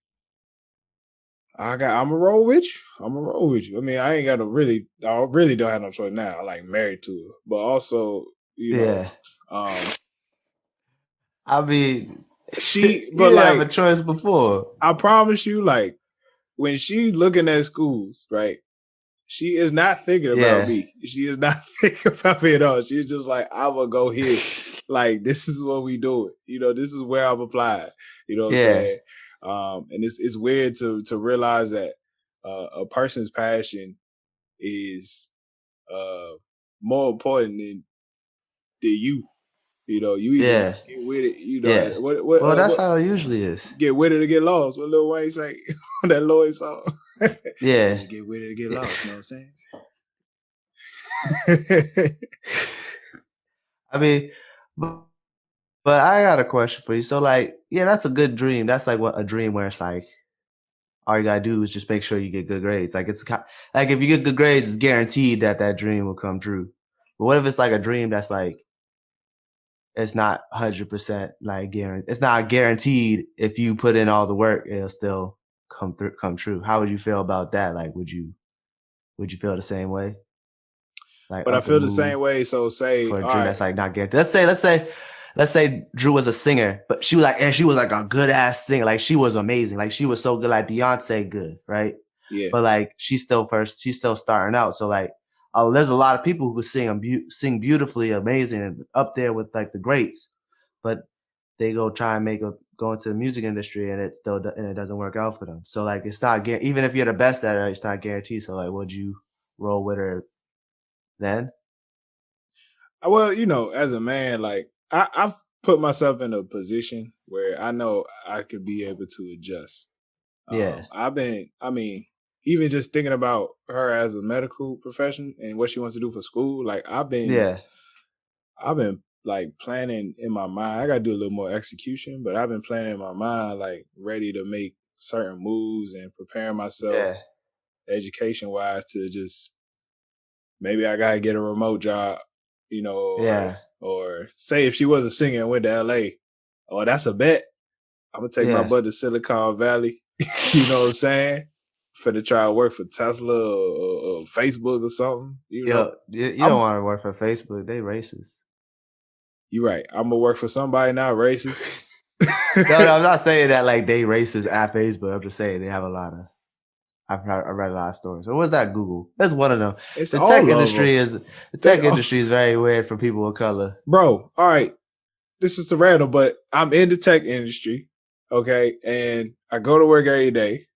Speaker 1: I'm gonna roll with you. I'm gonna roll with you. I mean, I really don't have no choice now. I like married to her, but also,
Speaker 2: Yeah.
Speaker 1: um,
Speaker 2: I mean, you
Speaker 1: but
Speaker 2: didn't have a
Speaker 1: like,
Speaker 2: choice before.
Speaker 1: I promise you, like, when she looking at schools, right? She is not thinking about
Speaker 2: Yeah.
Speaker 1: me. She is not thinking about me at all. She's just like, I will go here. Like, this is what we do it. This is where I'm applied. You know what I'm
Speaker 2: Yeah.
Speaker 1: saying? And it's weird to realize that a person's passion is more important than you. You either
Speaker 2: Yeah.
Speaker 1: get with it.
Speaker 2: Yeah. Well, that's how it usually is.
Speaker 1: Get with it or get lost. What Lil Wayne say on that Lloyd song?
Speaker 2: Yeah.
Speaker 1: You get with it or get
Speaker 2: Yeah.
Speaker 1: lost. You know what I'm saying?
Speaker 2: I mean, but I got a question for you. So, like, yeah, that's a good dream. That's like what a dream where it's like all you gotta do is just make sure you get good grades. Like like if you get good grades, it's guaranteed that that dream will come true. But what if it's like a dream that's like it's not 100% like guaranteed. It's not guaranteed if you put in all the work, it'll still come true. How would you feel about that? Like, would you feel the same way? Like
Speaker 1: But I
Speaker 2: up and
Speaker 1: feel the
Speaker 2: move
Speaker 1: same way. So say,
Speaker 2: for a
Speaker 1: all
Speaker 2: dream
Speaker 1: right,
Speaker 2: that's like not guaranteed. Let's say Drew was a singer, but she was like a good ass singer. Like she was amazing. Like she was so good, like Beyonce good, right?
Speaker 1: yeah.
Speaker 2: But like she's still starting out. So like, there's a lot of people who sing beautifully, amazing, and up there with like the greats, but they go try and go into the music industry and it doesn't work out for them. So like it's not even if you're the best at it, it's not guaranteed. So like, would you roll with her then?
Speaker 1: Well, as a man, like I've put myself in a position where I know I could be able to adjust.
Speaker 2: Yeah,
Speaker 1: I mean, even just thinking about her as a medical profession and what she wants to do for school, like
Speaker 2: yeah,
Speaker 1: I've been like planning in my mind. I got to do a little more execution, but I've been planning in my mind, like ready to make certain moves and preparing myself
Speaker 2: yeah,
Speaker 1: education wise to just maybe I gotta get a remote job,
Speaker 2: yeah,
Speaker 1: or say if she was a singer and went to LA, oh, that's a bet. I'm gonna take my
Speaker 2: yeah.
Speaker 1: butt to Silicon Valley. You know what I'm saying? For to try to work for Tesla or Facebook or something.
Speaker 2: Yo, you don't
Speaker 1: I'm
Speaker 2: want to work for Facebook. They racist.
Speaker 1: you right. I'm gonna work for somebody not racist.
Speaker 2: No, I'm not saying that like they racist at Facebook. I'm just saying they have a lot of. I read a lot of stories. Or was that Google? That's one of them.
Speaker 1: It's
Speaker 2: The tech
Speaker 1: all of them.
Speaker 2: industry is the
Speaker 1: They
Speaker 2: tech industry is very weird for people of color.
Speaker 1: bro. All right, this is the random, but I'm in the tech industry, okay, and I go to work every day.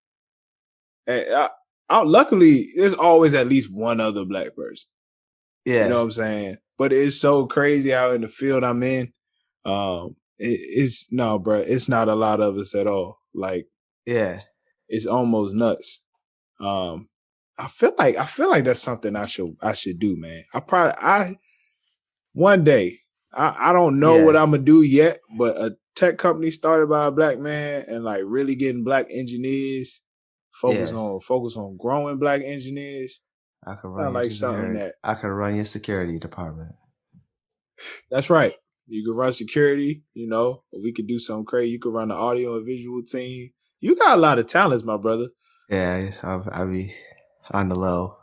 Speaker 1: And luckily, there's always at least one other black person. You know
Speaker 2: Yeah,
Speaker 1: what I'm saying? But it's so crazy out in the field I'm in. It's no, bro. It's not a lot of us at all. Like
Speaker 2: yeah,
Speaker 1: it's almost nuts. Um, I feel like that's something I should do, man. I one day I don't know what
Speaker 2: yeah,
Speaker 1: I'm gonna do yet, but a tech company started by a black man and like really getting black engineers,
Speaker 2: yeah.
Speaker 1: focus on growing black engineers.
Speaker 2: I could run
Speaker 1: Sound
Speaker 2: your
Speaker 1: like something
Speaker 2: security.
Speaker 1: that
Speaker 2: I could run your security department.
Speaker 1: that's right. You could run security, or we could do something crazy. You could run the audio and visual team. You got a lot of talents, my brother.
Speaker 2: Yeah, I'll be on the low.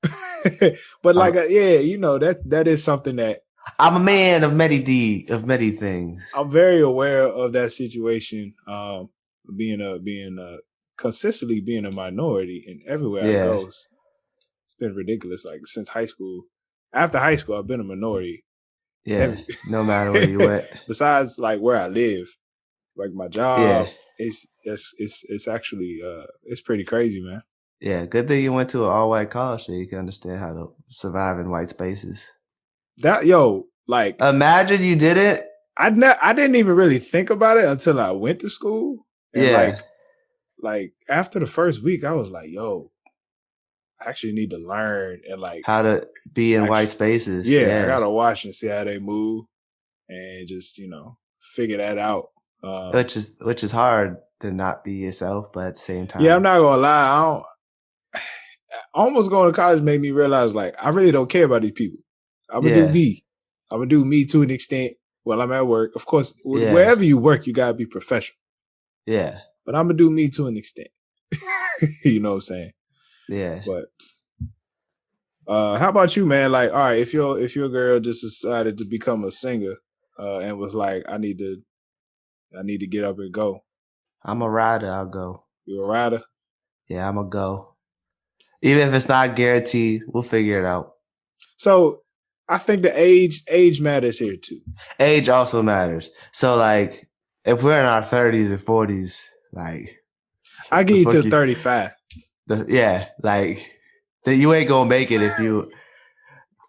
Speaker 1: But
Speaker 2: I'm
Speaker 1: like, yeah, that is something that
Speaker 2: I'm a man of many things.
Speaker 1: I'm very aware of that situation. Being consistently being a minority, and everywhere I
Speaker 2: Yeah,
Speaker 1: go, it's been ridiculous. Like since high school, after high school, I've been a minority.
Speaker 2: Yeah, no matter where you went.
Speaker 1: Besides, like where I live, like my job,
Speaker 2: Yeah,
Speaker 1: it's actually it's pretty crazy, man.
Speaker 2: yeah. Good thing you went to an all-white college so you can understand how to survive in white spaces.
Speaker 1: That yo, like
Speaker 2: Imagine you did it.
Speaker 1: I didn't even really think about it until I went to school, and
Speaker 2: Yeah,
Speaker 1: like after the first week, I was like, yo, I actually need to learn and like
Speaker 2: how to be in white
Speaker 1: actually,
Speaker 2: spaces.
Speaker 1: yeah, I
Speaker 2: Yeah,
Speaker 1: gotta watch and see how they move and just figure that out.
Speaker 2: which is hard to not be yourself, but at the same
Speaker 1: Yeah, I'm
Speaker 2: time,
Speaker 1: not gonna lie. I don't. Almost going to college made me realize like I really don't care about these people. I'm gonna do
Speaker 2: yeah,
Speaker 1: me. I'm gonna do me to an extent while I'm at work. Of course,
Speaker 2: yeah,
Speaker 1: wherever you work, you gotta be professional.
Speaker 2: yeah,
Speaker 1: But I'm gonna do me to an extent. You know what I'm saying?
Speaker 2: yeah.
Speaker 1: But how about you, man? Like, all right, if your girl just decided to become a singer, and was like, I need to get up and go.
Speaker 2: I'm a rider. I'll go.
Speaker 1: You a rider?
Speaker 2: Yeah, I'm a go. Even if it's not guaranteed, we'll figure it out.
Speaker 1: So I think the age matters here too.
Speaker 2: Age also matters. So like, if we're in our 30s and 40s, like,
Speaker 1: I give
Speaker 2: the
Speaker 1: you
Speaker 2: fuck
Speaker 1: till
Speaker 2: you,
Speaker 1: 35.
Speaker 2: yeah, like, that you ain't gonna make it if you.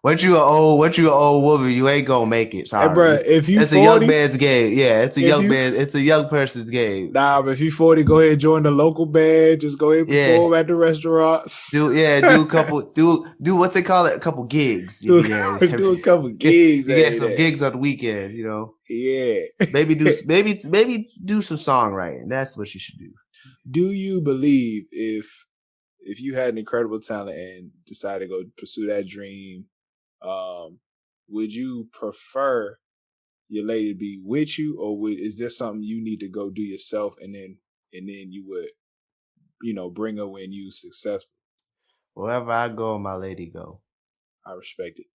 Speaker 2: Once you an old woman, you ain't gonna make it.
Speaker 1: Hey,
Speaker 2: Sorry,
Speaker 1: bro,
Speaker 2: it's
Speaker 1: if you
Speaker 2: it's a young
Speaker 1: 40,
Speaker 2: man's game. Yeah,
Speaker 1: if you
Speaker 2: it's a young person's game.
Speaker 1: but if you 40, go ahead and join the local band. Just go ahead and
Speaker 2: Yeah,
Speaker 1: perform at the restaurants.
Speaker 2: do a couple, do what's it called? A couple gigs. You
Speaker 1: do,
Speaker 2: be there.
Speaker 1: do a couple
Speaker 2: Get
Speaker 1: gigs
Speaker 2: you
Speaker 1: out
Speaker 2: get
Speaker 1: of
Speaker 2: some
Speaker 1: that.
Speaker 2: gigs on the weekends. You know,
Speaker 1: Yeah.
Speaker 2: maybe do some songwriting. That's what you should do.
Speaker 1: Do you believe if you had an incredible talent and decided to go pursue that dream, um, would you prefer your lady to be with you, or is there something you need to go do yourself, and then you would bring her when you successful?
Speaker 2: Wherever I go, my lady go.
Speaker 1: I respect it.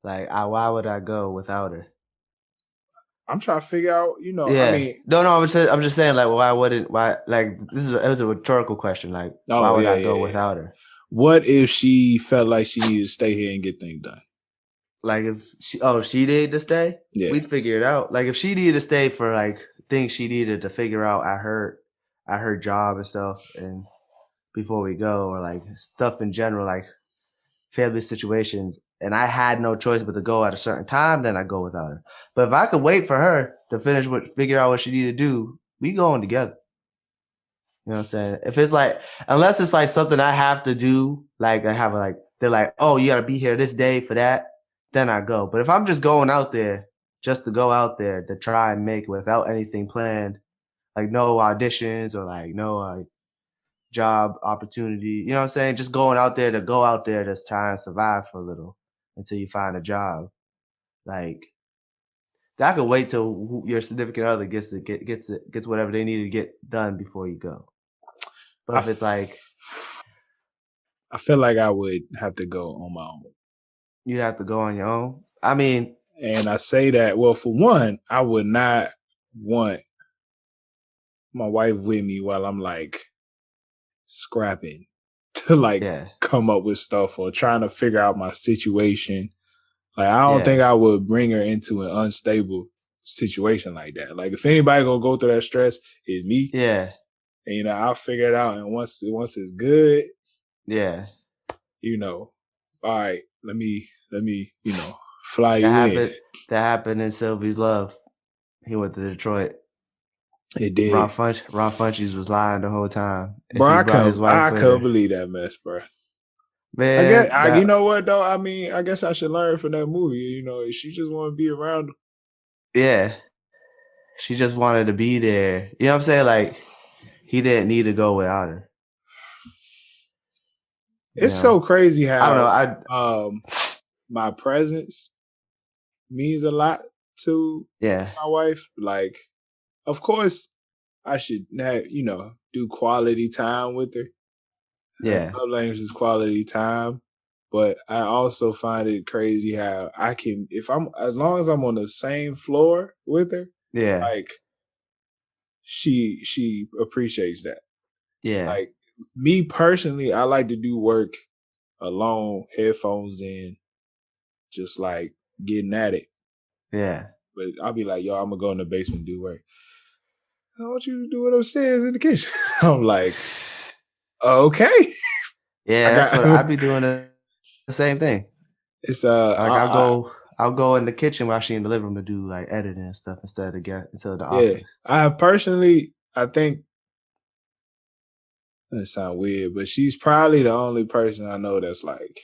Speaker 2: Like, why would I go without her?
Speaker 1: I'm trying to figure out. I
Speaker 2: Yeah.
Speaker 1: mean,
Speaker 2: No. I'm just saying, like, why wouldn't why like it was a rhetorical question. Like, why
Speaker 1: oh
Speaker 2: would
Speaker 1: yeah,
Speaker 2: I
Speaker 1: yeah,
Speaker 2: go
Speaker 1: yeah.
Speaker 2: without her?
Speaker 1: What if she felt like she needed to stay here and get things done?
Speaker 2: Like, if she needed to stay,
Speaker 1: Yeah,
Speaker 2: we'd figure it out. Like, if she needed to stay for like things she needed to figure out at her job and stuff, and before we go, or like stuff in general, like family situations, and I had no choice but to go at a certain time, then I go without her. But if I could wait for her to figure out what she needed to do, we going together. You know what I'm saying? If it's like, unless it's like something I have to do, like I have like, they're like, oh, you got to be here this day for that, then I go. But if I'm just going out there just to go out there to try and make it without anything planned, like no auditions or like no job opportunity, you know what I'm saying? Just going out there to go out there to try and survive for a little until you find a job. Like, I could wait till your significant other gets whatever they need to get done before you go. But
Speaker 1: I,
Speaker 2: if it's like,
Speaker 1: I feel like I would have to go on my own.
Speaker 2: you have to go on your own. I mean,
Speaker 1: And I say that, well, for one, I would not want my wife with me while I'm like scrapping to like
Speaker 2: yeah,
Speaker 1: come up with stuff or trying to figure out my situation. Like I don't think
Speaker 2: yeah,
Speaker 1: I would bring her into an unstable situation like that. Like if anybody gonna go through that stress, it's me.
Speaker 2: yeah,
Speaker 1: And I'll figure it out. And once it's good,
Speaker 2: yeah.
Speaker 1: all right, let me fly
Speaker 2: That
Speaker 1: you in.
Speaker 2: happened. That happened in Sylvie's love. He went to Detroit.
Speaker 1: It did.
Speaker 2: Ron Funches was lying the whole time. If
Speaker 1: Bro,
Speaker 2: he
Speaker 1: I
Speaker 2: brought his
Speaker 1: couldn't
Speaker 2: wife
Speaker 1: I
Speaker 2: with
Speaker 1: couldn't
Speaker 2: her,
Speaker 1: believe that mess, bro. I guess
Speaker 2: man,
Speaker 1: you
Speaker 2: that
Speaker 1: know what though? I mean, I guess I should learn from that movie. She just want to be around.
Speaker 2: yeah, she just wanted to be there. You know what I'm saying? Like, he didn't need to go without her. You
Speaker 1: It's so
Speaker 2: know,
Speaker 1: crazy
Speaker 2: I don't know.
Speaker 1: how my presence means a lot to
Speaker 2: Yeah,
Speaker 1: my wife. Like, of course, I should do quality time with her. Her
Speaker 2: yeah,
Speaker 1: love language is quality time. But I also find it crazy how I can, if I'm, as long as I'm on the same floor with her,
Speaker 2: yeah,
Speaker 1: like she appreciates that.
Speaker 2: yeah,
Speaker 1: Like me personally, I like to do work alone, headphones in, just like getting at it.
Speaker 2: Yeah.
Speaker 1: But I'll be like, yo, I'm gonna go in the basement and do work. I want you to do it upstairs in the kitchen. I'm like, okay.
Speaker 2: Yeah, that's what I be doing the same thing.
Speaker 1: It's
Speaker 2: Like I'll go in the kitchen while she in the living room to do like editing and stuff instead of get into the office.
Speaker 1: I think that sounds weird, but she's probably the only person I know that's like,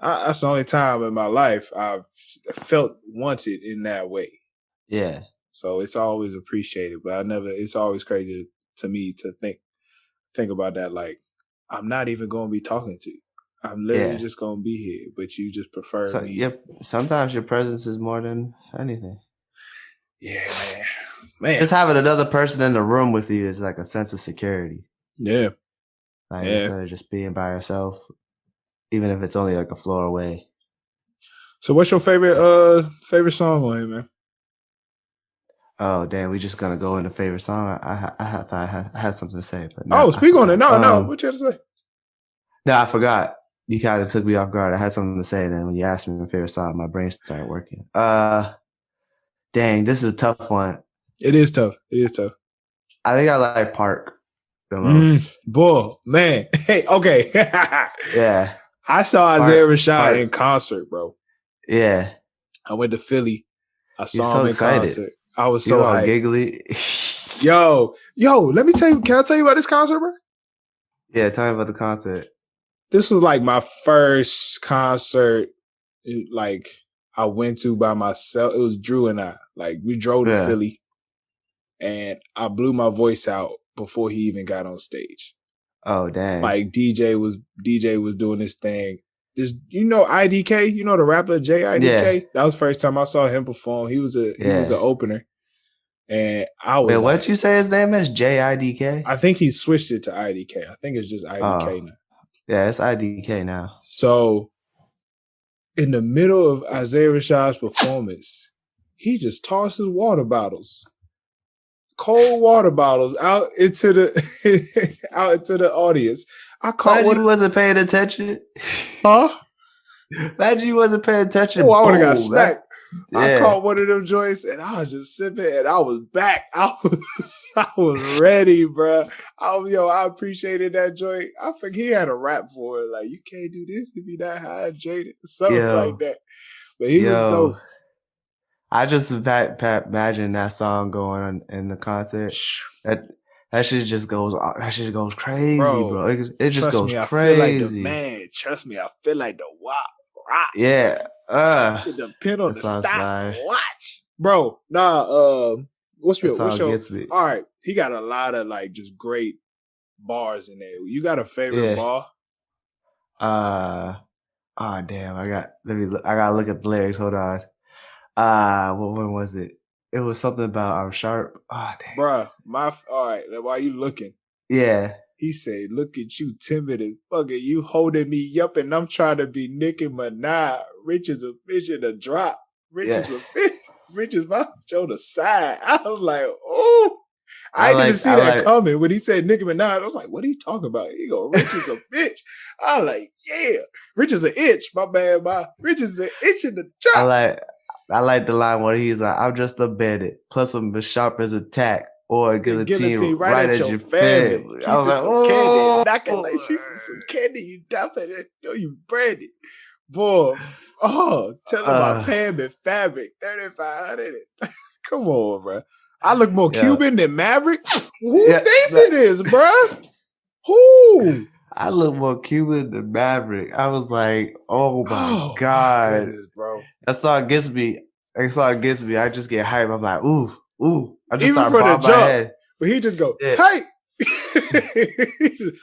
Speaker 1: that's the only time in my life I've felt wanted in that way.
Speaker 2: Yeah.
Speaker 1: So it's always appreciated, but it's always crazy to me to think about that. Like, I'm not even going to be talking to you. I'm literally just going to be here, but you just prefer me.
Speaker 2: Yep. Sometimes your presence is more than anything.
Speaker 1: Yeah, man.
Speaker 2: Just having another person in the room with you is like a sense of security.
Speaker 1: Yeah.
Speaker 2: Like instead of just being by yourself, even if it's only like a floor away.
Speaker 1: So what's your favorite song on here, man?
Speaker 2: Oh damn, we just gonna go into favorite song. I had something to say, but
Speaker 1: speak on it. No, what you had to say?
Speaker 2: No, I forgot. You kind of took me off guard. I had something to say, and then when you asked me my favorite song, my brain started working. Dang, this is a tough one.
Speaker 1: It is tough.
Speaker 2: I think I like Park the most.
Speaker 1: Boy, man. Hey, okay.
Speaker 2: Yeah.
Speaker 1: I saw Isaiah Rashad in concert, bro.
Speaker 2: Yeah.
Speaker 1: I went to Philly. I saw
Speaker 2: him
Speaker 1: in
Speaker 2: excited.
Speaker 1: Concert. I was so hyped.
Speaker 2: Giggly.
Speaker 1: Yo, let me tell you. Can I tell you about this concert, bro?
Speaker 2: Yeah, tell me about the concert.
Speaker 1: This was like my first concert, like I went to by myself. It was Drew and I. Like we drove to Philly, and I blew my voice out before he even got on stage.
Speaker 2: Oh dang!
Speaker 1: Like DJ was doing this thing. This, IDK, the rapper JIDK.
Speaker 2: Yeah.
Speaker 1: That was the first time I saw him perform. He was an opener, and I was.
Speaker 2: Wait, what'd you say his name is? JIDK?
Speaker 1: I think he switched it to IDK. I think it's just IDK now.
Speaker 2: Yeah, it's IDK now.
Speaker 1: So, in the middle of Isaiah Rashad's performance, he just tossed his water bottles, cold water bottles, out into the audience. I caught
Speaker 2: you wasn't paying attention.
Speaker 1: Huh?
Speaker 2: Imagine you wasn't paying attention.
Speaker 1: Oh, I would have got smacked. I caught one of them joints, and I was just sipping, and I was back. I was ready, bro. I appreciated that joint. I think he had a rap for it, like, you can't do this to be that hydrated, something like that. But he was dope.
Speaker 2: I just imagine that song going on in the concert. That shit just goes. That shit goes crazy, bro. It just goes crazy.
Speaker 1: I feel like the man. Trust me, I feel like the rock.
Speaker 2: Yeah.
Speaker 1: The pin on the stop. Watch, bro. Nah. What's your? Gets me. All right, he got a lot of like just great bars in there. You got a favorite bar?
Speaker 2: Oh damn! I gotta look at the lyrics. Hold on. When was it? It was something about I'm sharp. Oh damn.
Speaker 1: Bruh, all right. Why you looking?
Speaker 2: Yeah.
Speaker 1: He said, "Look at you, timid as fuck. You holding me up, and I'm trying to be Nicki Minaj. Rich as a fish in a drop. Rich as a fish. Rich as my shoulder side." I was like, "Oh." I didn't even see that coming. When he said Nicki Minaj, I was like, what are you talking about? He go, rich as a bitch. I was like, yeah. Rich as an itch. My bad, rich as an itch in the drop.
Speaker 2: I like the line where he's like, I'm just a bandit. Plus I'm as sharp as a tack or a guillotine right at your family. I was like,
Speaker 1: oh. Candy. Knocking like she's some candy. You dumping it. Yo, you branded. Boy. Oh, tell him about Pam and Fabric. 3,500. Come on, bro. I look more Cuban than Maverick. Who thinks it is, bro? Who?
Speaker 2: I look more Cuban than Maverick. I was like, oh my God.
Speaker 1: My goodness, bro.
Speaker 2: That song gets me. I just get hyped. I'm like, ooh. I just
Speaker 1: even
Speaker 2: start
Speaker 1: for the
Speaker 2: bobbing my head.
Speaker 1: But he just go, hey.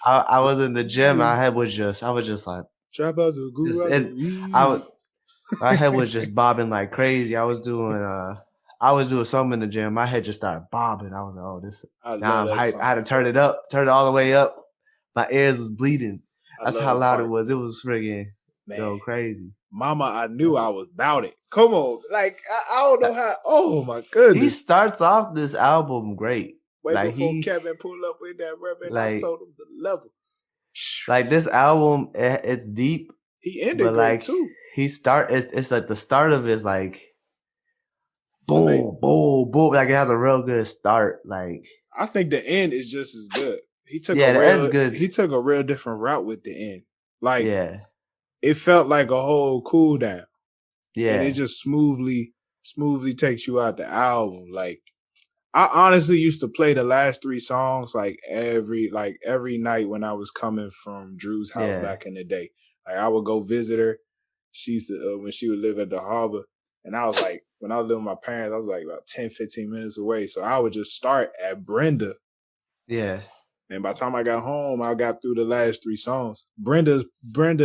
Speaker 2: I was in the gym. I was just like, my head was just bobbing like crazy. I was doing something in the gym. My head just started bobbing. I was like, oh, this. Now I'm hyped. I had to turn it all the way up. My ears was bleeding. That's how loud it was. It was friggin' crazy.
Speaker 1: Mama, I knew I was about it. Come on. Like, I don't know how. Oh, my goodness.
Speaker 2: He starts off this album great.
Speaker 1: Before Kevin pulled up with that reverend, I told him the level.
Speaker 2: Like, this album, it's deep.
Speaker 1: He ended great, too.
Speaker 2: It's like the start of it is like
Speaker 1: It's amazing.
Speaker 2: boom, boom, boom. Like it has a real good start. Like
Speaker 1: I think the end is just as good.
Speaker 2: yeah, the end's good.
Speaker 1: He took a real different route with the end. Like
Speaker 2: Yeah,
Speaker 1: it felt like a whole cool down, and it
Speaker 2: yeah,
Speaker 1: just smoothly takes you out the album. Like I honestly used to play the last three songs every night when I was coming from Drew's house
Speaker 2: yeah,
Speaker 1: back in the day. Like I would go visit her. She used to when she would live at the harbor, and I was like when I was living with my parents, I was like about 10, 15 minutes away. So I would just start at Brenda.
Speaker 2: yeah,
Speaker 1: And by the time I got home, I got through the last three songs. Brenda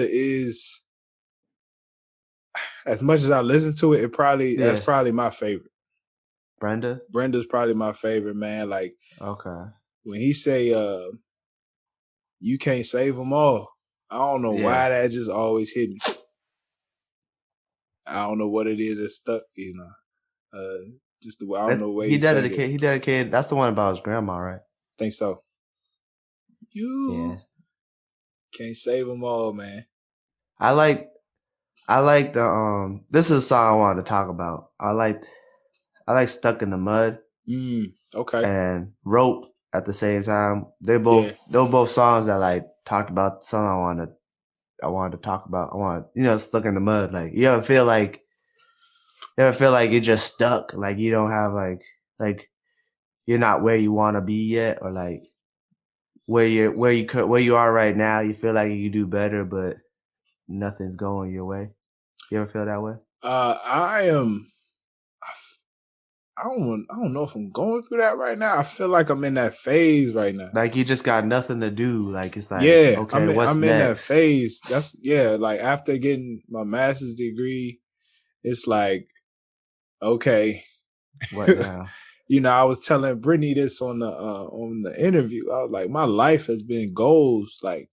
Speaker 1: is as much as I listen to it, that's
Speaker 2: yeah.
Speaker 1: probably my favorite.
Speaker 2: Brenda.
Speaker 1: Brenda's probably my favorite, man. Like
Speaker 2: Okay.
Speaker 1: when he say you can't save them all. I don't know
Speaker 2: Yeah.
Speaker 1: why that just always hit me. I don't know what it is that stuck, just the way I don't know the way he sang it.
Speaker 2: He dedicated. That's the one about his grandma, right?
Speaker 1: Think so.
Speaker 2: Yeah.
Speaker 1: You can't save them all, man.
Speaker 2: I like the this is a song I wanted to talk about. I like Stuck in the Mud
Speaker 1: Okay.
Speaker 2: and Rope at the same time.
Speaker 1: Yeah.
Speaker 2: They were both songs that like talked about something I wanted to talk about. I want, Stuck in the Mud. Like you ever feel like you're just stuck, like you don't have like you're not where you want to be yet, or like where you are right now, you feel like you do better, but nothing's going your way. You ever feel that way?
Speaker 1: I am I don't know if I'm going through that right now. I feel like I'm in that phase right now.
Speaker 2: Like you just got nothing to do. Like it's like,
Speaker 1: Yeah,
Speaker 2: okay, what's
Speaker 1: I'm in that
Speaker 2: next?
Speaker 1: phase. That's yeah, like after getting my master's degree, it's like, okay.
Speaker 2: What now?
Speaker 1: I was telling Brittany this on the interview. I was like, my life has been goals, like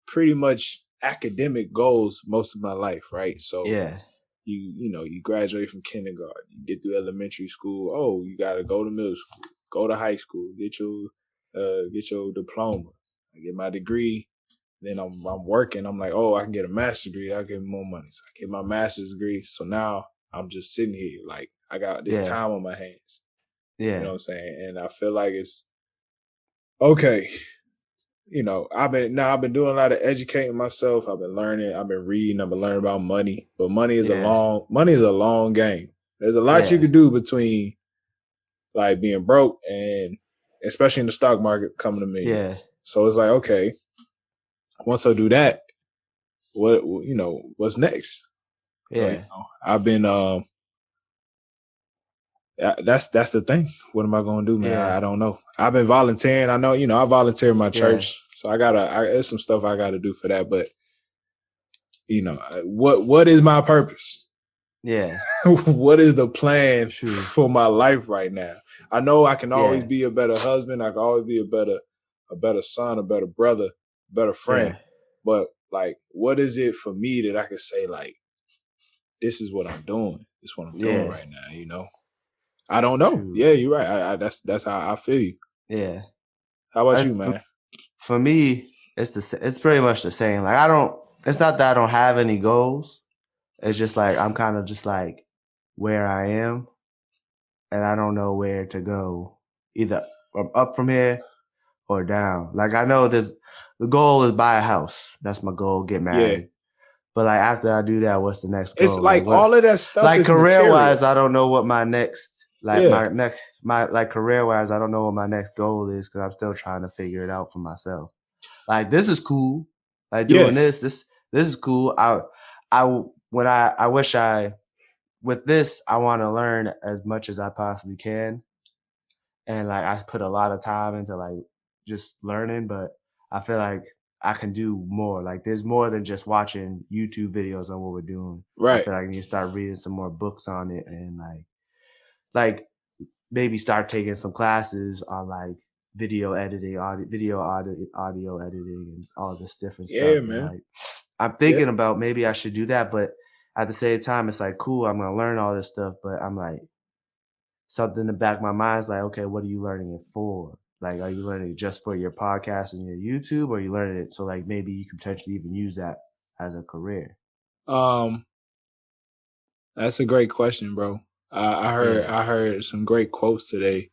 Speaker 1: pretty much academic goals most of my life, right? So
Speaker 2: Yeah,
Speaker 1: you graduate from kindergarten, you get through elementary school. Oh, you got to go to middle school, go to high school, get your diploma. I get my degree. Then I'm working. I'm like, oh, I can get a master's degree. I'll get more money. So I get my master's degree. So now I'm just sitting here like I got this
Speaker 2: yeah,
Speaker 1: time on my hands. You know
Speaker 2: yeah,
Speaker 1: what I'm saying? And I feel like it's okay. I've been doing a lot of educating myself. I've been learning. I've been reading. I've been learning about money. But
Speaker 2: yeah,
Speaker 1: money is a long game. There's a lot you
Speaker 2: yeah,
Speaker 1: could do between like being broke and especially in the stock market becoming a millionaire.
Speaker 2: yeah,
Speaker 1: So it's like, okay, once I do that, what's next? So,
Speaker 2: yeah,
Speaker 1: I've been that's the thing. What am I gonna do, man?
Speaker 2: yeah,
Speaker 1: I don't know. I've been volunteering. I know, I volunteer in my
Speaker 2: yeah,
Speaker 1: church, so there's some stuff I gotta do for that. But what is my purpose?
Speaker 2: yeah.
Speaker 1: What is the plan
Speaker 2: True.
Speaker 1: for my life right now? I know I can always
Speaker 2: Yeah,
Speaker 1: be a better husband. I can always be a better son, a better brother, a better friend.
Speaker 2: yeah,
Speaker 1: But like, what is it for me that I can say like, this is what I'm doing. This is what I'm doing
Speaker 2: yeah.
Speaker 1: right now. I don't know.
Speaker 2: True.
Speaker 1: Yeah, you're right. That's how I feel you.
Speaker 2: Yeah.
Speaker 1: How about
Speaker 2: I,
Speaker 1: you, man?
Speaker 2: for me, it's pretty much the same. Like I don't. It's not that I don't have any goals. It's just like I'm kind of just like where I am, and I don't know where to go, either up from here or down. Like I know the goal is buy a house. That's my goal. Get
Speaker 1: Yeah,
Speaker 2: married. But like after I do that, what's the next
Speaker 1: it's
Speaker 2: goal? Like
Speaker 1: like
Speaker 2: what?
Speaker 1: all of that stuff
Speaker 2: Like
Speaker 1: is
Speaker 2: career wise,
Speaker 1: material.
Speaker 2: I don't know what my next
Speaker 1: Yeah,
Speaker 2: my like career wise, I don't know what my next goal is because I'm still trying to figure it out for myself. Like this is cool. Like doing
Speaker 1: yeah,
Speaker 2: this is cool. I wish I with this I want to learn as much as I possibly can, and like I put a lot of time into like just learning, but I feel like I can do more. Like there's more than just watching YouTube videos on what we're doing. I
Speaker 1: right.
Speaker 2: feel like I need to start reading some more books on it and like maybe start taking some classes on like video editing, audio editing, and all this different
Speaker 1: Yeah,
Speaker 2: stuff. And
Speaker 1: man.
Speaker 2: like, I'm
Speaker 1: Yeah.
Speaker 2: thinking about maybe I should do that, but at the same time, it's like cool. I'm gonna learn all this stuff, but I'm like something in the back of my mind is like, okay, what are you learning it for? Like, are you learning it just for your podcast and your YouTube, or are you learning it so like maybe you could potentially even use that as a career?
Speaker 1: That's a great question, bro.
Speaker 2: Yeah,
Speaker 1: I heard some great quotes today.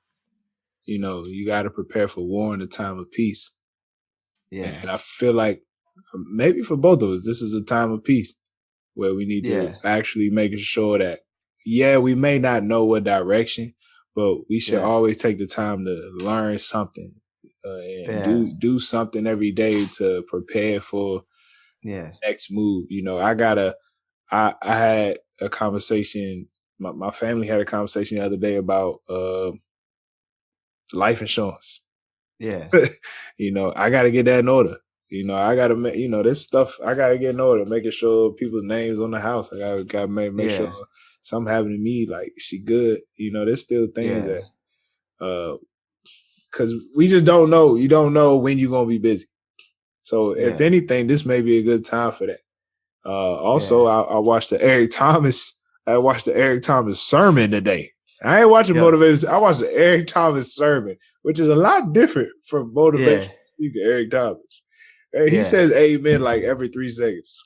Speaker 1: You know, you got to prepare for war in a time of peace,
Speaker 2: yeah,
Speaker 1: and I feel like maybe for both of us, this is a time of peace where we need to
Speaker 2: yeah,
Speaker 1: actually make sure that, yeah, we may not know what direction, but we should
Speaker 2: yeah,
Speaker 1: always take the time to learn something and
Speaker 2: yeah,
Speaker 1: do something every day to prepare for
Speaker 2: yeah,
Speaker 1: next move. You know, I had a conversation. My family had a conversation the other day about life insurance.
Speaker 2: yeah,
Speaker 1: You know, I got to get that in order. You know, I got to make, you know, this stuff I got to get in order, making sure people's names on the house. I got to make sure
Speaker 2: yeah,
Speaker 1: something happened to me, like she good. You know, there's still things
Speaker 2: yeah,
Speaker 1: that, cause we just don't know. You don't know when you're going to be busy. So if
Speaker 2: yeah,
Speaker 1: anything, this may be a good time for that. Also,
Speaker 2: yeah.
Speaker 1: I watched the Eric Thomas. I watched the Eric Thomas sermon today. I ain't watching
Speaker 2: Yo,
Speaker 1: motivation. I watched the Eric Thomas sermon, which is a lot different from motivation
Speaker 2: yeah,
Speaker 1: speaker Eric Thomas. Hey, he
Speaker 2: yeah,
Speaker 1: says amen like every 3 seconds.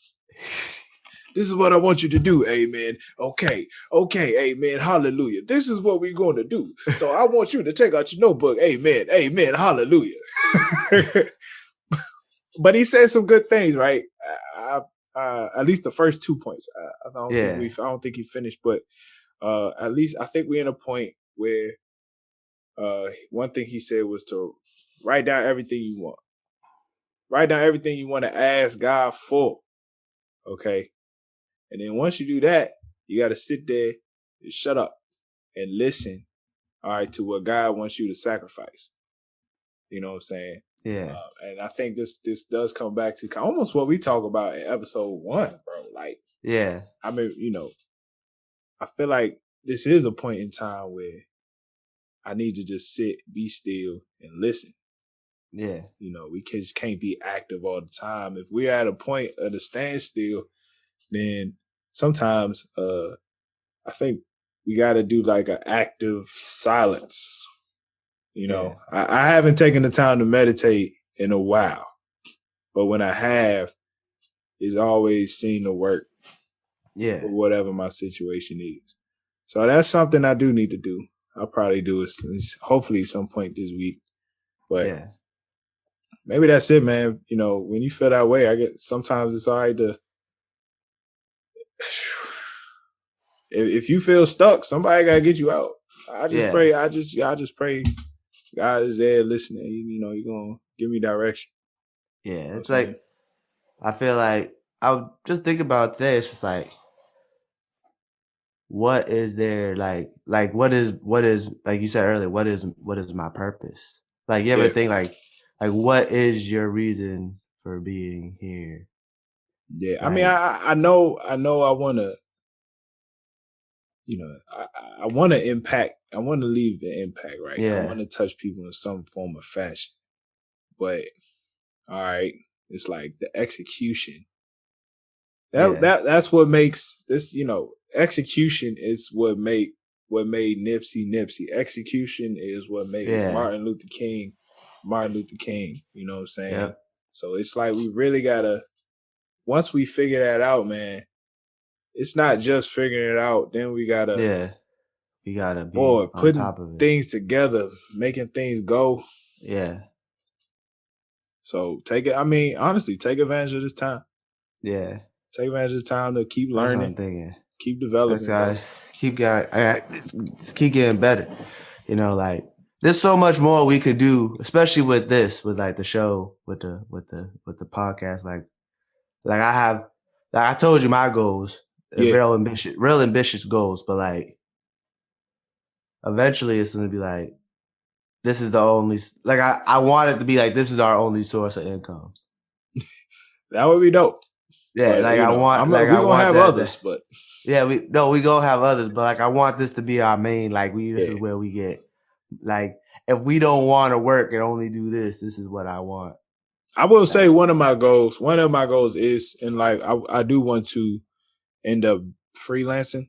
Speaker 1: This is what I want you to do, amen. Okay, amen, hallelujah. This is what we're going to do. So I want you to take out your notebook, amen, hallelujah. But he said some good things, right? At least the first 2 points.
Speaker 2: yeah,
Speaker 1: I don't think he finished, but at least I think we're in a point where one thing he said was to write down everything you want. Write down everything you want to ask God for. Okay. And then once you do that, you got to sit there and shut up and listen, all right, to what God wants you to sacrifice. You know what I'm saying?
Speaker 2: yeah,
Speaker 1: And I think this does come back to almost what we talk about in episode 1, bro. Like,
Speaker 2: yeah,
Speaker 1: I mean, you know, I feel like this is a point in time where I need to just sit, be still, and listen.
Speaker 2: yeah,
Speaker 1: You know, we just can't be active all the time. If we're at a point of the standstill, then sometimes I think we got to do like an active silence. You
Speaker 2: yeah,
Speaker 1: know, I haven't taken the time to meditate in a while, but when I have, it's always seemed to work
Speaker 2: yeah,
Speaker 1: for whatever my situation is. So that's something I do need to do. I'll probably do it hopefully some point this week. But
Speaker 2: yeah,
Speaker 1: maybe that's it, man. You know, when you feel that way, I get sometimes it's all right to if you feel stuck, somebody gotta get you out. I just
Speaker 2: yeah,
Speaker 1: pray, I just pray God is there listening. You know, you're gonna give me direction. You
Speaker 2: yeah.
Speaker 1: know what
Speaker 2: It's
Speaker 1: I'm saying?
Speaker 2: like I feel like I was just thinking about today. It's just like, what is there like what is like you said earlier? What is my purpose? Like you ever
Speaker 1: Yeah.
Speaker 2: think like what is your reason for being here?
Speaker 1: Yeah. I mean,
Speaker 2: Like
Speaker 1: I know I wanna, you know, I wanna impact, I wanna leave the impact, right? I
Speaker 2: yeah,
Speaker 1: wanna touch people in some form of fashion. But all right, it's like the execution.
Speaker 2: yeah,
Speaker 1: That's what makes this, you know, execution is what made Nipsey Nipsey. Execution is what made
Speaker 2: yeah,
Speaker 1: Martin Luther King. You know what I'm saying?
Speaker 2: yep,
Speaker 1: So it's like we really gotta, once we figure that out, man, it's not just figuring it out. Then we gotta,
Speaker 2: yeah. You gotta be
Speaker 1: boy,
Speaker 2: on
Speaker 1: putting
Speaker 2: top of it.
Speaker 1: things together, making things go.
Speaker 2: Yeah,
Speaker 1: So take it. I mean, honestly, take advantage of this time.
Speaker 2: yeah.
Speaker 1: Take advantage of the time to keep
Speaker 2: That's what
Speaker 1: learning,
Speaker 2: I'm thinking.
Speaker 1: keep
Speaker 2: That's
Speaker 1: developing, bro.
Speaker 2: gotta just keep getting better. You know, like there's so much more we could do, especially with this, with like the show, with the podcast. Like I have, like I told you my goals,
Speaker 1: Yeah,
Speaker 2: real ambitious goals, but like eventually it's gonna be like this is the only like I want it to be like this is our only source of income.
Speaker 1: that would be dope.
Speaker 2: Yeah,
Speaker 1: But
Speaker 2: like
Speaker 1: you know,
Speaker 2: I
Speaker 1: we gonna
Speaker 2: want
Speaker 1: have
Speaker 2: that.
Speaker 1: others, but
Speaker 2: Yeah, we gonna have others, but like I want this to be our main. Like this is
Speaker 1: yeah.
Speaker 2: where we get. Like if we don't want to work and only do this, this is what I want.
Speaker 1: I will say
Speaker 2: Like
Speaker 1: one of my goals is in life, I do want to end up freelancing,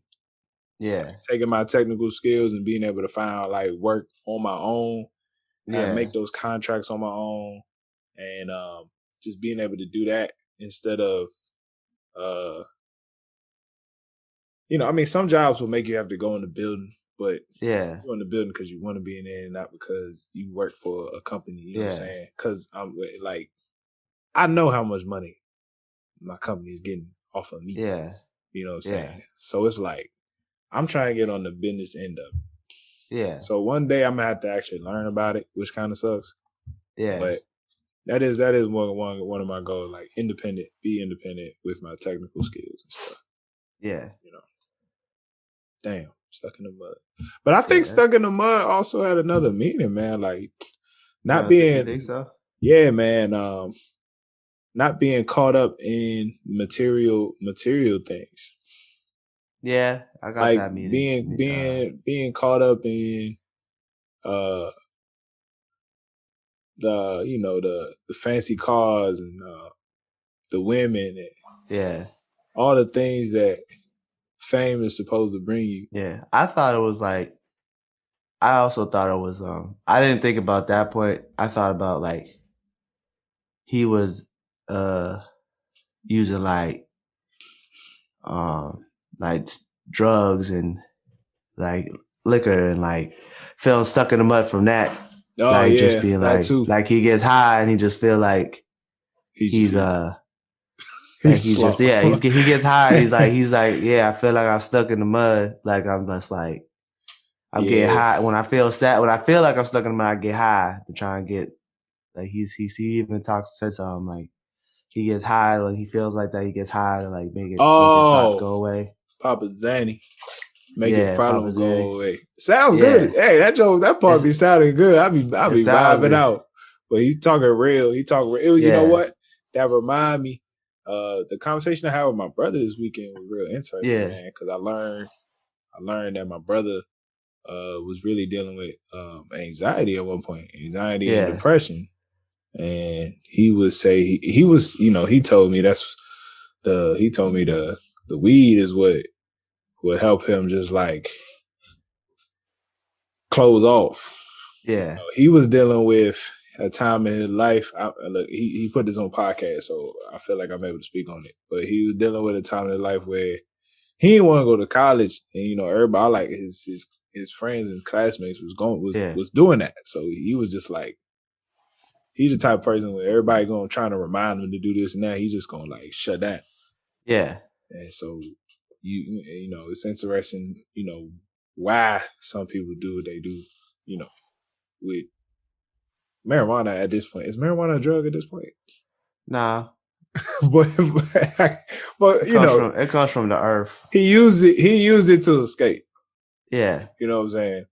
Speaker 2: yeah,
Speaker 1: taking my technical skills and being able to find like work on my own, and
Speaker 2: yeah,
Speaker 1: make those contracts on my own, and just being able to do that instead of uh I mean, some jobs will make you have to go in the building, but
Speaker 2: Yeah.
Speaker 1: you're in the building because you want to be in there, not because you work for a company. You know what I'm
Speaker 2: Yeah.
Speaker 1: saying? Because I'm like, I know how much money my company is getting off of me.
Speaker 2: Yeah.
Speaker 1: You know what I'm
Speaker 2: Yeah.
Speaker 1: saying? So it's like I'm trying to get on the business end of it.
Speaker 2: Yeah.
Speaker 1: So one day I'm gonna have to actually learn about it, which kind of sucks.
Speaker 2: Yeah.
Speaker 1: But that is one of my goals. Like be independent with my technical skills and stuff.
Speaker 2: Yeah.
Speaker 1: You know, damn, stuck in the mud. But I think
Speaker 2: Yeah.
Speaker 1: stuck in the mud also had another meaning, man. Like not
Speaker 2: You think
Speaker 1: being,
Speaker 2: so?
Speaker 1: yeah, man. Not being caught up in material things.
Speaker 2: Yeah, I got
Speaker 1: Like
Speaker 2: that meeting.
Speaker 1: being caught up in uh the fancy cars and the women and
Speaker 2: Yeah.
Speaker 1: all the things that fame is supposed to bring you.
Speaker 2: Yeah. I thought it was like I also thought it was I didn't think about that point. I thought about like he was uh using um like drugs and like liquor and like feeling stuck in the mud from that.
Speaker 1: Oh
Speaker 2: Like just
Speaker 1: yeah,
Speaker 2: being
Speaker 1: that too.
Speaker 2: like he gets high and he just feel like
Speaker 1: He just
Speaker 2: he's like
Speaker 1: he's
Speaker 2: he's just
Speaker 1: slow.
Speaker 2: he gets high and he's like yeah, I feel like I'm stuck in the mud. Like I'm just like I'm getting
Speaker 1: Yeah.
Speaker 2: high when I feel sad. When I feel like I'm stuck in the mud, I get high to try and get like he even talks said something like he gets high when he feels like that. He gets high to like make his thoughts
Speaker 1: Oh,
Speaker 2: go away.
Speaker 1: Papa Zanny. Make your
Speaker 2: Yeah, Papa
Speaker 1: problem
Speaker 2: Zanny.
Speaker 1: go away. Sounds good.
Speaker 2: Yeah,
Speaker 1: Hey, that part
Speaker 2: it's
Speaker 1: be sounding good. I'll
Speaker 2: it
Speaker 1: be
Speaker 2: sounds
Speaker 1: vibing
Speaker 2: good.
Speaker 1: out. But he's talking real. He talking real. You know
Speaker 2: Yeah,
Speaker 1: what? That remind me. The conversation I had with my brother this weekend was real interesting,
Speaker 2: yeah,
Speaker 1: man. Because I learned that my brother was really dealing with anxiety at one point, anxiety and
Speaker 2: yeah,
Speaker 1: depression. And he would say he was, he told me the weed is what would help him just like close off.
Speaker 2: yeah,
Speaker 1: He was dealing with a time in his life. Look, he put this on podcast, so I feel like I'm able to speak on it. But he was dealing with a time in his life where he didn't want to go to college, and everybody like his friends and classmates
Speaker 2: yeah,
Speaker 1: was doing that. So he was just like he's the type of person where everybody going trying to remind him to do this and that. He just gonna like shut down.
Speaker 2: yeah.
Speaker 1: And so it's interesting, why some people do what they do, with marijuana at this point. Is marijuana a drug at this point?
Speaker 2: Nah,
Speaker 1: but but
Speaker 2: it comes from the earth.
Speaker 1: he used it to escape.
Speaker 2: Yeah,
Speaker 1: You know what I'm saying?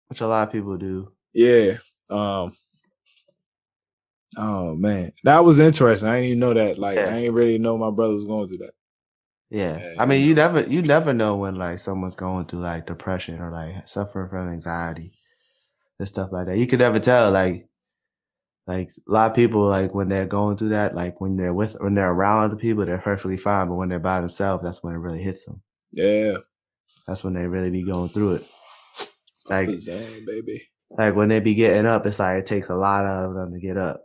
Speaker 2: which a lot of people do.
Speaker 1: Yeah. Oh man. That was interesting. I didn't even know that. Like I
Speaker 2: Yeah,
Speaker 1: didn't really know my brother was going through that.
Speaker 2: yeah.
Speaker 1: Yeah,
Speaker 2: I mean, you never know when like someone's going through like depression or like suffering from anxiety and stuff like that. You could never tell. Like a lot of people, like when they're going through that, like when they're around other people, they're perfectly fine. But when they're by themselves, that's when it really hits them.
Speaker 1: Yeah.
Speaker 2: That's when they really be going through it.
Speaker 1: Papa
Speaker 2: Like
Speaker 1: Zan, baby.
Speaker 2: like when they be getting up, it's like it takes a lot out of them to get up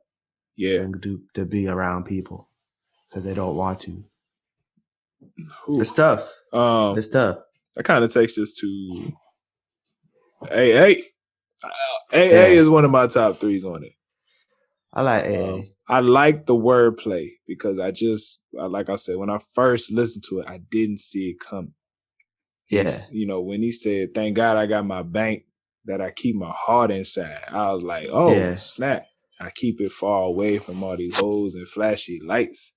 Speaker 1: Yeah.
Speaker 2: and to be around people because they don't want to.
Speaker 1: Whew.
Speaker 2: It's tough.
Speaker 1: Um,
Speaker 2: It's tough.
Speaker 1: that kind of takes us to AA. AA
Speaker 2: Yeah,
Speaker 1: is one of my top threes on it.
Speaker 2: I like AA.
Speaker 1: I like the wordplay because like I said, when I first listened to it, I didn't see it coming.
Speaker 2: Yeah,
Speaker 1: When he said, "Thank God I got my bank that I keep my heart inside," I was like, "Oh
Speaker 2: yeah,
Speaker 1: snap! I keep it far away from all these hoes and flashy lights."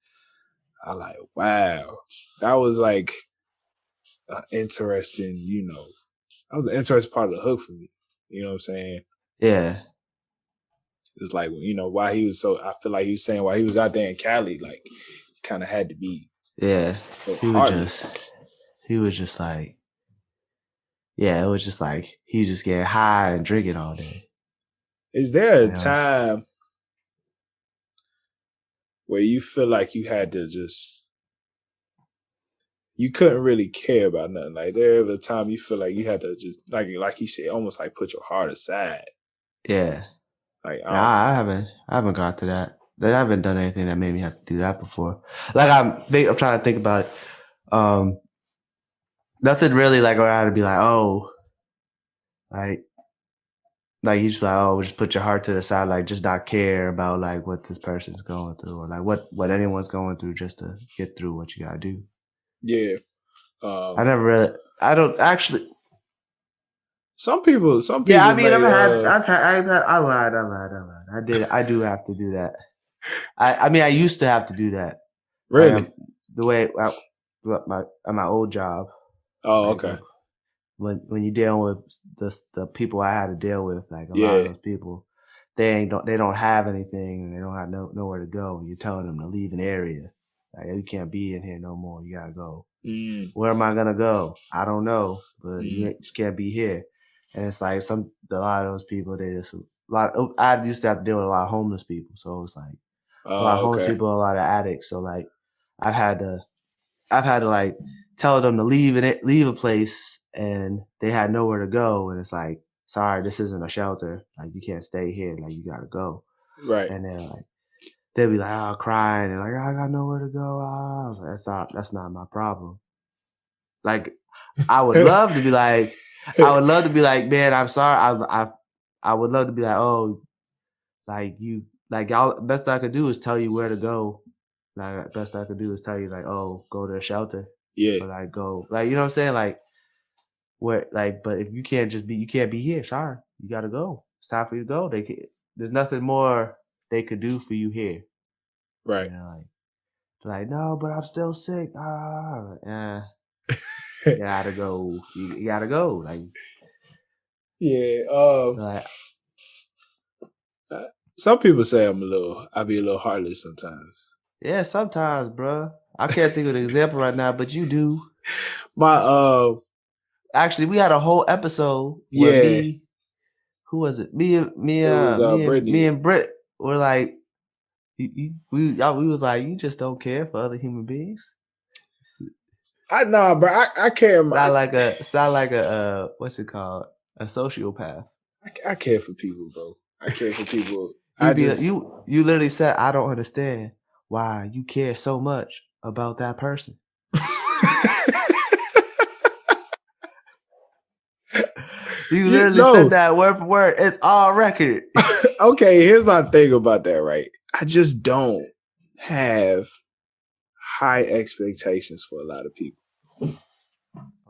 Speaker 1: I like, wow, that was like interesting. That was an interesting part of the hook for me. You know what I'm saying?
Speaker 2: yeah,
Speaker 1: It's like, why he was so. I feel like he was saying why he was out there in Cali, like, kind of had to be
Speaker 2: yeah.
Speaker 1: so
Speaker 2: He was
Speaker 1: heartless.
Speaker 2: just he was just like yeah. It was just like he was just getting high and drinking all day.
Speaker 1: Is there a
Speaker 2: You know?
Speaker 1: time where you feel like you had to just you couldn't really care about nothing? Like there was a time you feel like you had to just like you said, almost like put your heart aside.
Speaker 2: Yeah.
Speaker 1: Like I
Speaker 2: Nah,
Speaker 1: don't.
Speaker 2: I haven't got to that. I haven't done anything that made me have to do that before. Like I'm trying to think about it. Um, Nothing really like around to be like, oh, like you just like, oh, just put your heart to the side, like just not care about like what this person's going through or like what anyone's going through just to get through what you gotta do.
Speaker 1: Yeah.
Speaker 2: I never really, I don't actually.
Speaker 1: Some people
Speaker 2: Yeah, I mean,
Speaker 1: may
Speaker 2: I lied. I do have to do that. I mean, I used to have to do that.
Speaker 1: really.
Speaker 2: The way at my old job,
Speaker 1: Oh,
Speaker 2: like
Speaker 1: okay.
Speaker 2: when you deal with the people I had to deal with, like a lot of
Speaker 1: Yeah.
Speaker 2: those people, they don't have anything and they don't have nowhere to go. You're telling them to leave an area, like you can't be in here no more. You gotta go.
Speaker 1: Mm.
Speaker 2: Where am I gonna go? I don't know, but you
Speaker 1: Mm.
Speaker 2: just can't be here. And it's like a lot of those people, they just I used to have to deal with a lot of homeless people, so it's like a lot of homeless
Speaker 1: Okay.
Speaker 2: people, a lot of addicts. So like I've had to like tell them to leave a place, and they had nowhere to go, and it's like, sorry, this isn't a shelter. Like you can't stay here. Like you gotta go.
Speaker 1: Right.
Speaker 2: And they're like, they'll be like, oh, crying and like, I got nowhere to go. I was like, that's not my problem. Like I would love to be like, man, I'm sorry. I would love to be like, oh, like you, like y'all. Best I could do is tell you where to go. Like best I could do is tell you like, oh, go to a shelter,
Speaker 1: Yeah.
Speaker 2: or like go, like you know what I'm saying, like where, like, but if you can't be here. Sorry, you gotta go. It's time for you to go. There's nothing more they could do for you here.
Speaker 1: Right.
Speaker 2: You know, like no, but I'm still sick. You gotta go. You gotta go.
Speaker 1: Yeah.
Speaker 2: Like
Speaker 1: Some people say I be a little heartless sometimes.
Speaker 2: yeah, sometimes, bro. I can't think of an example right now, but you do.
Speaker 1: My
Speaker 2: Actually, we had a whole episode where
Speaker 1: yeah,
Speaker 2: who was it?
Speaker 1: it was
Speaker 2: Me
Speaker 1: Brittany.
Speaker 2: and Britt were like, we was like, you just don't care for other human beings.
Speaker 1: I Nah, bro. I care.
Speaker 2: Sound like a what's it called? A sociopath.
Speaker 1: I care for people, bro. I care for people.
Speaker 2: You
Speaker 1: I
Speaker 2: be
Speaker 1: just
Speaker 2: you literally said, I don't understand why you care so much about that person. You
Speaker 1: you
Speaker 2: literally said
Speaker 1: know.
Speaker 2: that word for word. It's all record.
Speaker 1: Okay, here's my thing about that. Right, I just don't have high expectations for a lot of people.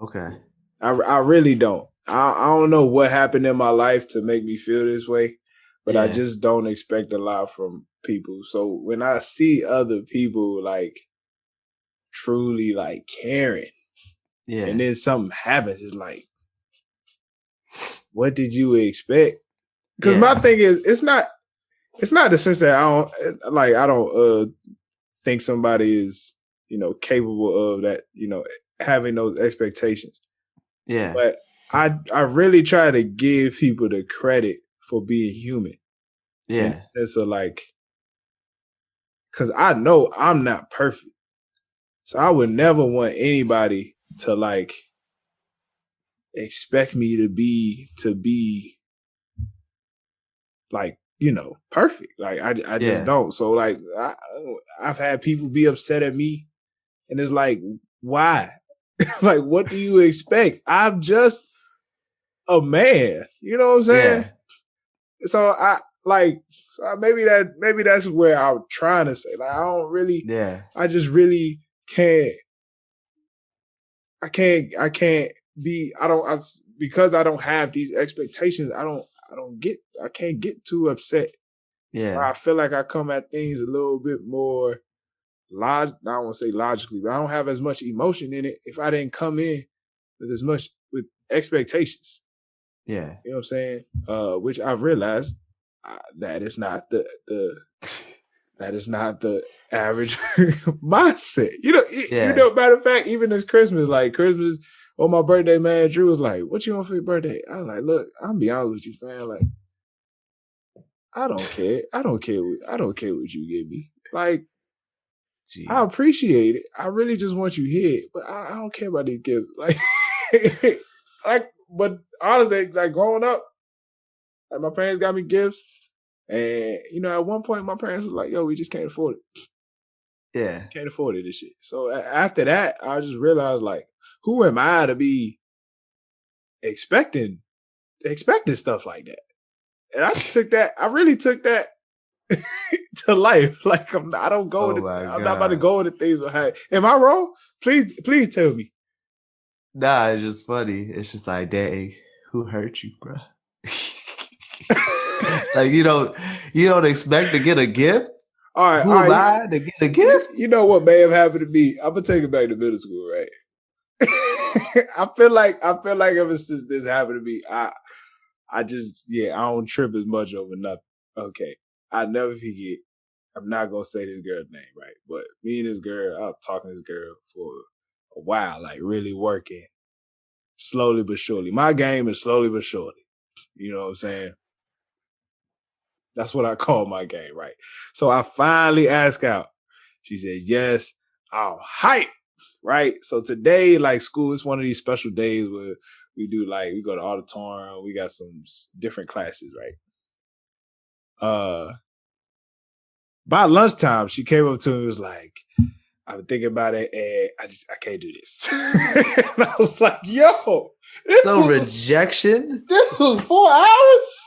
Speaker 2: Okay.
Speaker 1: I really don't. I don't know what happened in my life to make me feel this way, but I
Speaker 2: Yeah.
Speaker 1: just don't expect a lot from people. So when I see other people like truly like caring, and
Speaker 2: Yeah.
Speaker 1: then something happens, it's like, what did you expect? Because my
Speaker 2: Yeah.
Speaker 1: thing is, it's not the sense that I don't think somebody is capable of that, having those expectations.
Speaker 2: Yeah.
Speaker 1: But I really try to give people the credit for being human, in
Speaker 2: Yeah.
Speaker 1: the sense of like, because I know I'm not perfect, so I would never want anybody to like expect me to be like perfect. Like I just
Speaker 2: Yeah.
Speaker 1: don't. So like I've had people be upset at me, and it's like, why? Like, what do you expect? I'm just a man. You know what I'm saying?
Speaker 2: Yeah.
Speaker 1: So maybe that's where I'm trying to say. Like, I don't really,
Speaker 2: Yeah.
Speaker 1: I just really can't. I can't be. Because I don't have these expectations. I can't get too upset.
Speaker 2: Yeah.
Speaker 1: I feel like I come at things a little bit more I don't want to say logically, but I don't have as much emotion in it if I didn't come in with as much with expectations.
Speaker 2: Yeah.
Speaker 1: You know what I'm saying? Which I've realized that is not the that is not the average mindset.
Speaker 2: Yeah.
Speaker 1: Matter of fact, even this Christmas, like Christmas on my birthday, man, Drew was like, "What you want for your birthday?" I was like, "Look, I'll be honest with you, fam. Like, I don't care. I don't care what you give me. Like, I
Speaker 2: Jeez.
Speaker 1: appreciate it. I really just want you here, but I don't care about these gifts. Like, but honestly, like growing up, like my parents got me gifts, and at one point my parents was like, "Yo, we just can't afford it.
Speaker 2: Yeah.
Speaker 1: Can't afford it. This shit." So after that, I just realized like, who am I to be expecting stuff like that? And I really took that to life. Like I don't go
Speaker 2: Oh
Speaker 1: into,
Speaker 2: my
Speaker 1: I'm not about to
Speaker 2: God.
Speaker 1: go into things with hey. Am I wrong? Please tell me.
Speaker 2: Nah, it's just funny. It's just like, dang, who hurt you, bro? Like you don't expect to get a gift.
Speaker 1: All
Speaker 2: Who am
Speaker 1: right.
Speaker 2: I to get a gift?
Speaker 1: You know what may have happened to me? I'm gonna take it back to middle school, right? I feel like ever since this happened to me, I just I don't trip as much over nothing. Okay. I never forget. I'm not gonna say this girl's name, right? But me and this girl, I was talking to this girl for a while, like really working slowly but surely. My game is slowly but surely. You know what I'm saying? That's what I call my game, right? So I finally asked out. She said, yes, I'm hype, right? So today, like school, it's one of these special days where we go to auditorium, we got some different classes, right? By lunchtime, she came up to me and was like, I've been thinking about it and I can't do this. And I was like, yo,
Speaker 2: So rejection?
Speaker 1: This was 4 hours?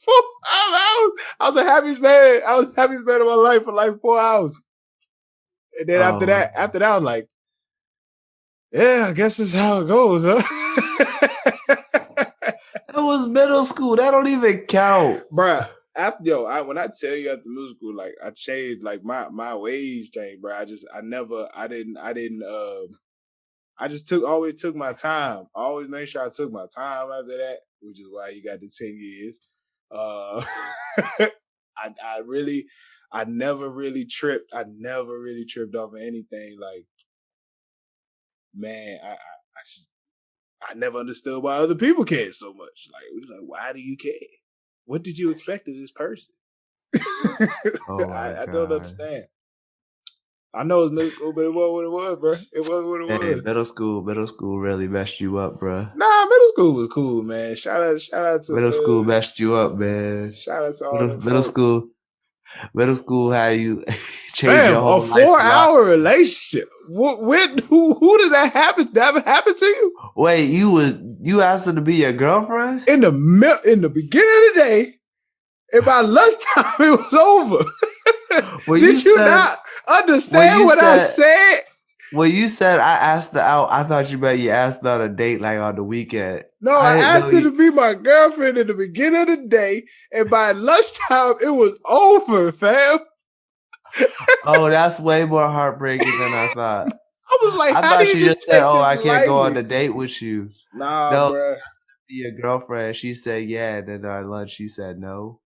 Speaker 1: 4 hours. I was the happiest man. I was the happiest man of my life for like 4 hours. And then after that, I was like, yeah, I guess this is how it goes, huh?
Speaker 2: That was middle school. That don't even count.
Speaker 1: Bruh, when I tell you after middle school, like I changed, like my ways changed, bro. I just always took my time. I always made sure I took my time after that, which is why you got the 10 years. I never really tripped. I never really tripped off of anything. Like, man, I never understood why other people cared so much. Like, we like, why do you care? What did you expect of this person?
Speaker 2: Oh my
Speaker 1: I don't
Speaker 2: God.
Speaker 1: understand. I know it's middle school, but it was what it was, bro. It was what it
Speaker 2: Hey,
Speaker 1: was.
Speaker 2: middle school really messed you up, bro.
Speaker 1: Nah, middle school was cool, man. Shout out to
Speaker 2: Middle school messed you up, man.
Speaker 1: shout out to all them
Speaker 2: Middle
Speaker 1: folks.
Speaker 2: middle school had you change your
Speaker 1: Fam, a
Speaker 2: whole life
Speaker 1: 4-hour
Speaker 2: philosophy.
Speaker 1: relationship. Who did that happen? That ever happened to you?
Speaker 2: Wait, you asked her to be your girlfriend?
Speaker 1: In the beginning of the day, and by lunchtime it was over. Did you not understand what I said?
Speaker 2: When you said I asked her out, I thought you meant you asked her on a date like on the weekend.
Speaker 1: No, I asked her to be my girlfriend in the beginning of the day, and by lunchtime it was over, fam.
Speaker 2: Oh, that's way more heartbreaking than I thought.
Speaker 1: I was like,
Speaker 2: I
Speaker 1: how do
Speaker 2: thought
Speaker 1: you
Speaker 2: she
Speaker 1: just
Speaker 2: just said,
Speaker 1: take
Speaker 2: "Oh,
Speaker 1: this
Speaker 2: I can't go on
Speaker 1: lightly?
Speaker 2: a date with you."
Speaker 1: Nah,
Speaker 2: No,
Speaker 1: bruh.
Speaker 2: be your girlfriend. She said, "Yeah." And then at lunch, she said, "No,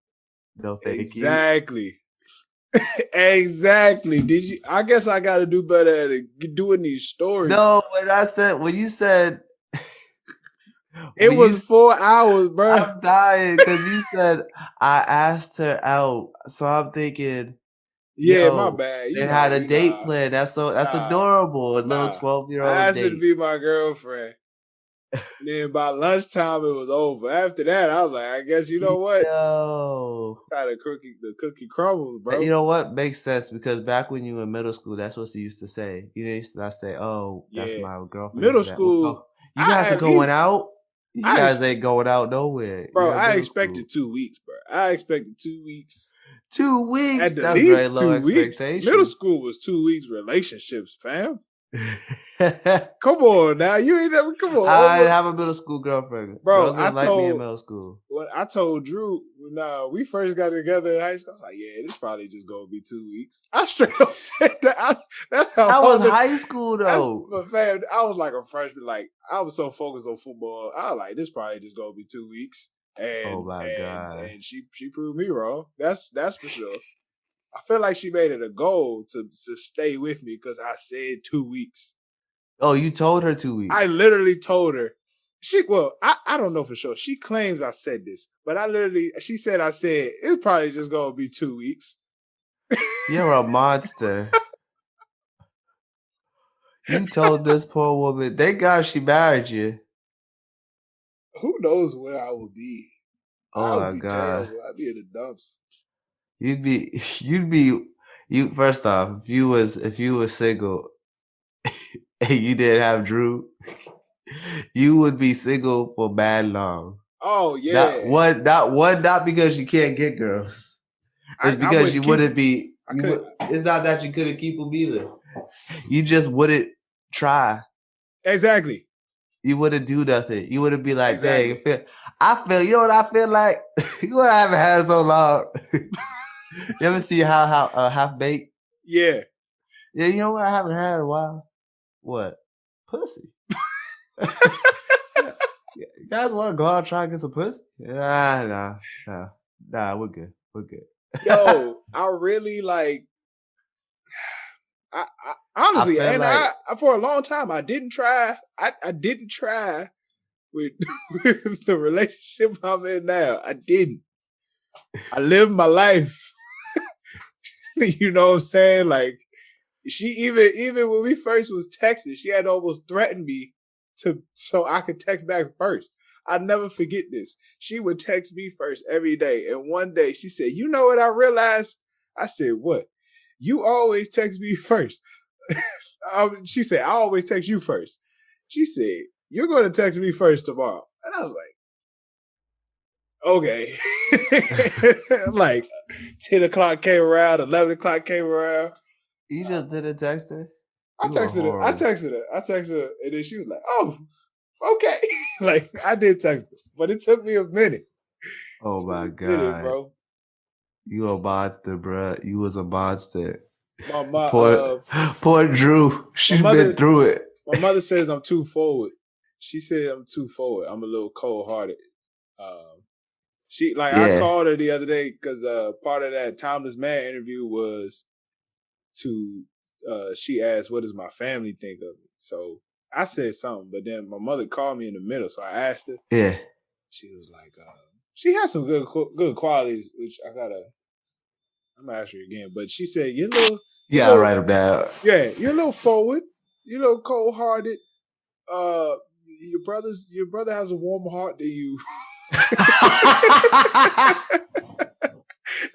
Speaker 2: no, thank you."
Speaker 1: Exactly. Exactly. Did you? I guess I got to do better at doing these stories.
Speaker 2: No, when you said
Speaker 1: it was 4 hours, bro.
Speaker 2: I'm dying because you said I asked her out, so I'm thinking,
Speaker 1: yeah, my bad.
Speaker 2: they had a date plan. That's adorable. A little 12-year-old
Speaker 1: I asked her to
Speaker 2: date.
Speaker 1: be my girlfriend. Then by lunchtime it was over. After that, I was like, I guess you know what?
Speaker 2: Yo.
Speaker 1: That's how the cookie crumbles, bro.
Speaker 2: You know what? Makes sense because back when you were in middle school, that's what you used to say. You used to not say, "Oh, that's my girlfriend."
Speaker 1: Middle school.
Speaker 2: You guys are going out. You guys ain't going out nowhere,
Speaker 1: bro. I expected 2 weeks, bro. I expected 2 weeks.
Speaker 2: 2 weeks.
Speaker 1: At the
Speaker 2: That's
Speaker 1: least
Speaker 2: very low
Speaker 1: 2 weeks.
Speaker 2: expectations.
Speaker 1: Middle school was 2 weeks relationships, fam. Come on now, you ain't never come on.
Speaker 2: I have a middle school girlfriend,
Speaker 1: bro.
Speaker 2: Girls didn't like me in middle school.
Speaker 1: When I told Drew when we first got together in high school, I was like, "Yeah, this probably just gonna be 2 weeks." I straight up said that. That's how
Speaker 2: that was high school though.
Speaker 1: But fam, I was like a freshman. Like I was so focused on football. I was like, "This probably just gonna be 2 weeks." And
Speaker 2: oh my God!
Speaker 1: And she proved me wrong. That's for sure. I feel like she made it a goal to stay with me because I said 2 weeks.
Speaker 2: Oh, you told her 2 weeks.
Speaker 1: I literally told her. I don't know for sure. She claims I said this, but she said I said it's probably just gonna be 2 weeks.
Speaker 2: You're a monster. You told this poor woman. Thank God she married you.
Speaker 1: Who knows where I would be?
Speaker 2: Oh my God!
Speaker 1: Terrible. I'd be in the dumps.
Speaker 2: First off, if you was single, and you didn't have Drew, you would be single for bad long.
Speaker 1: Oh yeah.
Speaker 2: Not because you can't get girls. It's
Speaker 1: I
Speaker 2: because
Speaker 1: wouldn't
Speaker 2: you
Speaker 1: keep
Speaker 2: wouldn't
Speaker 1: them.
Speaker 2: be.
Speaker 1: I could
Speaker 2: It's not that you couldn't keep them either. You just wouldn't try.
Speaker 1: exactly.
Speaker 2: You wouldn't do nothing. You wouldn't be like, dang,
Speaker 1: Exactly.
Speaker 2: I feel. You know what I feel like? You know what I haven't had so long. You ever see how half baked?
Speaker 1: Yeah.
Speaker 2: Yeah, you know what I haven't had in a while. What? Pussy. You guys want to go out and try and get some pussy? Nah, we're good. We're good.
Speaker 1: Yo, I really like. I
Speaker 2: I
Speaker 1: honestly,
Speaker 2: feel
Speaker 1: and
Speaker 2: like
Speaker 1: I for a long time I didn't try. I didn't try with, with the relationship I'm in now. I didn't. I lived my life. You know what I'm saying? Like she even when we first was texting, she had almost threatened me to so I could text back first. I never forget this. She would text me first every day, and one day she said, "You know what I realized?" I said, "What?" You always text me first. She said, "I always text you first." She said, "You're going to text me first tomorrow," and I was like, "Okay." Like 10 o'clock came around, 11 o'clock came around.
Speaker 2: you just didn't text her.
Speaker 1: I
Speaker 2: You were
Speaker 1: texted her. I
Speaker 2: horrible.
Speaker 1: texted her. I texted her, and then she was like, "Oh, okay." Like I did text her, but it took me a minute.
Speaker 2: Oh my
Speaker 1: Minute,
Speaker 2: god.
Speaker 1: bro.
Speaker 2: You a monster, bro. You was a monster.
Speaker 1: My my
Speaker 2: Poor, poor Drew.
Speaker 1: my
Speaker 2: She's been
Speaker 1: mother
Speaker 2: through it.
Speaker 1: my mother says I'm too forward. She said I'm too forward. I'm a little cold hearted. She like I
Speaker 2: Yeah.
Speaker 1: called her the other day because part of that Timeless Man interview was to she asked what does my family think of me. So I said something, but then my mother called me in the middle, so I asked her.
Speaker 2: Yeah.
Speaker 1: She was like, she had some good qualities, which I'm gonna ask her again. But she said you're
Speaker 2: Yeah, I'll
Speaker 1: little,
Speaker 2: write them down.
Speaker 1: yeah, you're a little forward, you're a little cold hearted. Your brother has a warmer heart than you.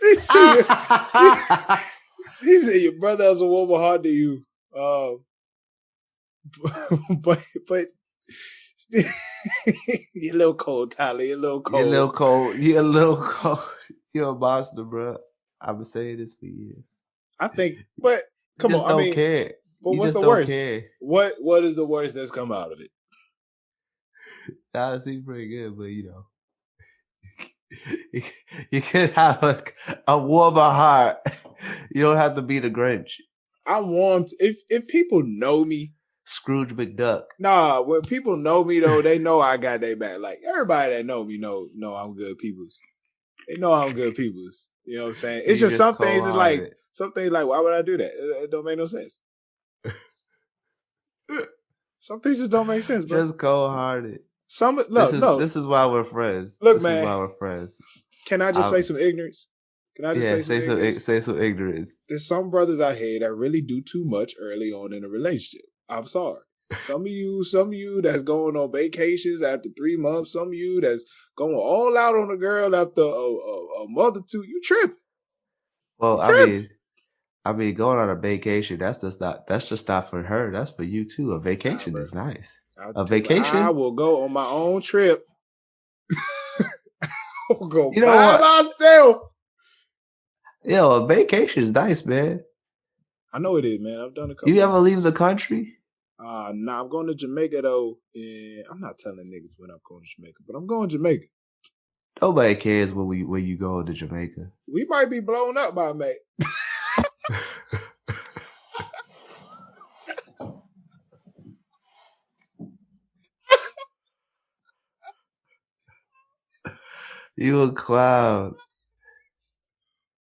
Speaker 1: he said your brother has a warmer heart than you. But you're a little cold, Tyler. You're a little
Speaker 2: You're a little
Speaker 1: cold.
Speaker 2: cold. You're a little cold. You're a monster, bro. I've been saying this for years.
Speaker 1: I think, but
Speaker 2: You
Speaker 1: come
Speaker 2: just
Speaker 1: on. I
Speaker 2: don't
Speaker 1: mean,
Speaker 2: care.
Speaker 1: but
Speaker 2: You
Speaker 1: what's
Speaker 2: just
Speaker 1: the
Speaker 2: don't
Speaker 1: worst?
Speaker 2: care.
Speaker 1: What is the worst that's come out of it?
Speaker 2: That seems pretty good, but you know. You can have a warmer heart. You don't have to be the Grinch.
Speaker 1: I'm warm. If people know me,
Speaker 2: Scrooge McDuck.
Speaker 1: nah. When people know me though, they know I got their back. Like everybody that know me know I'm good people's. They know I'm good people's. You know what I'm saying? It's
Speaker 2: You
Speaker 1: just
Speaker 2: just
Speaker 1: some things.
Speaker 2: cold
Speaker 1: It's like
Speaker 2: hearted.
Speaker 1: some things like why would I do that? It don't make no sense. Some things just don't make sense, bro.
Speaker 2: Just cold hearted.
Speaker 1: Some no.
Speaker 2: This is why we're friends.
Speaker 1: Look,
Speaker 2: This is
Speaker 1: man.
Speaker 2: why we're friends.
Speaker 1: Can I just say some ignorance? Can I just
Speaker 2: Yeah,
Speaker 1: say some ignorance?
Speaker 2: say some ignorance.
Speaker 1: There's some brothers out here that really do too much early on in a relationship. I'm sorry. Some of you that's going on vacations after 3 months, some of you that's going all out on a girl after a month or two, you tripping.
Speaker 2: Well,
Speaker 1: You tripping.
Speaker 2: I mean, going on a vacation, that's just not for her. That's for you too. A
Speaker 1: Nah,
Speaker 2: vacation
Speaker 1: bro.
Speaker 2: is nice.
Speaker 1: I'll
Speaker 2: A
Speaker 1: tell you, I
Speaker 2: vacation?
Speaker 1: will go on my own trip. I'll go
Speaker 2: You know
Speaker 1: by
Speaker 2: what?
Speaker 1: myself.
Speaker 2: Yo, a vacation is nice, man.
Speaker 1: I know it is, man. I've done a couple
Speaker 2: You ever
Speaker 1: times.
Speaker 2: leave the country?
Speaker 1: Nah, I'm going to Jamaica though, and I'm not telling niggas when I'm going to Jamaica, but I'm going to Jamaica.
Speaker 2: Nobody cares when you go to Jamaica.
Speaker 1: We might be blown up by May.
Speaker 2: You a clown.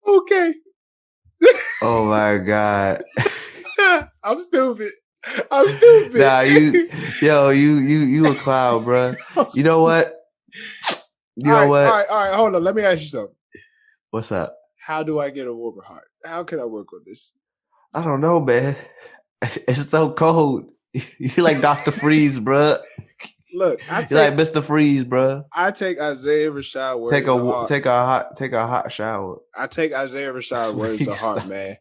Speaker 1: Okay.
Speaker 2: Oh my god.
Speaker 1: I'm stupid. I'm stupid.
Speaker 2: Nah, you a clown, bro. You know what? You know what?
Speaker 1: All right. Hold on. Let me ask you something.
Speaker 2: What's up?
Speaker 1: How do I get a warmer heart? How can I work on this?
Speaker 2: I don't know, man. It's so cold. You like Dr. Freeze, bro.
Speaker 1: Look,
Speaker 2: You like Mr. Freeze, bro.
Speaker 1: I take Isaiah Rashad words to heart.
Speaker 2: Take a hot shower.
Speaker 1: I take Isaiah Rashad
Speaker 2: That's
Speaker 1: words to
Speaker 2: where you
Speaker 1: heart,
Speaker 2: start.
Speaker 1: man.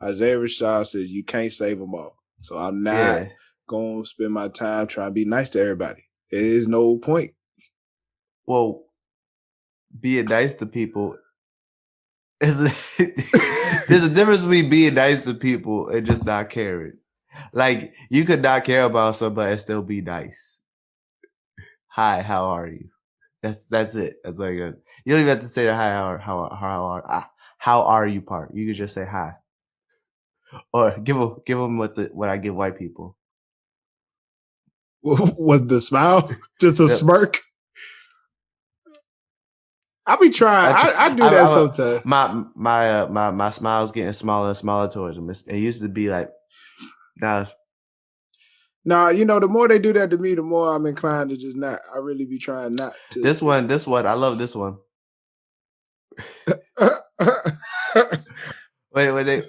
Speaker 1: Isaiah Rashad says you can't save them all. So I'm not
Speaker 2: Yeah.
Speaker 1: go and spend my time trying to be nice to everybody. There is no point.
Speaker 2: Well, being nice to people is there's a difference between being nice to people and just not caring. Like, you could not care about somebody and still be nice. Hi, how are you? That's it. That's like you don't even have to say the hi, how are you part. You could just say hi, or give them what I give white people.
Speaker 1: Was the smile just a smirk? I be trying. I do that sometimes.
Speaker 2: My smile's getting smaller and smaller towards them. It used to be like, now.
Speaker 1: Nah, the more they do that to me, the more I'm inclined to just not. I really be trying not to.
Speaker 2: This one, I love this one. Wait.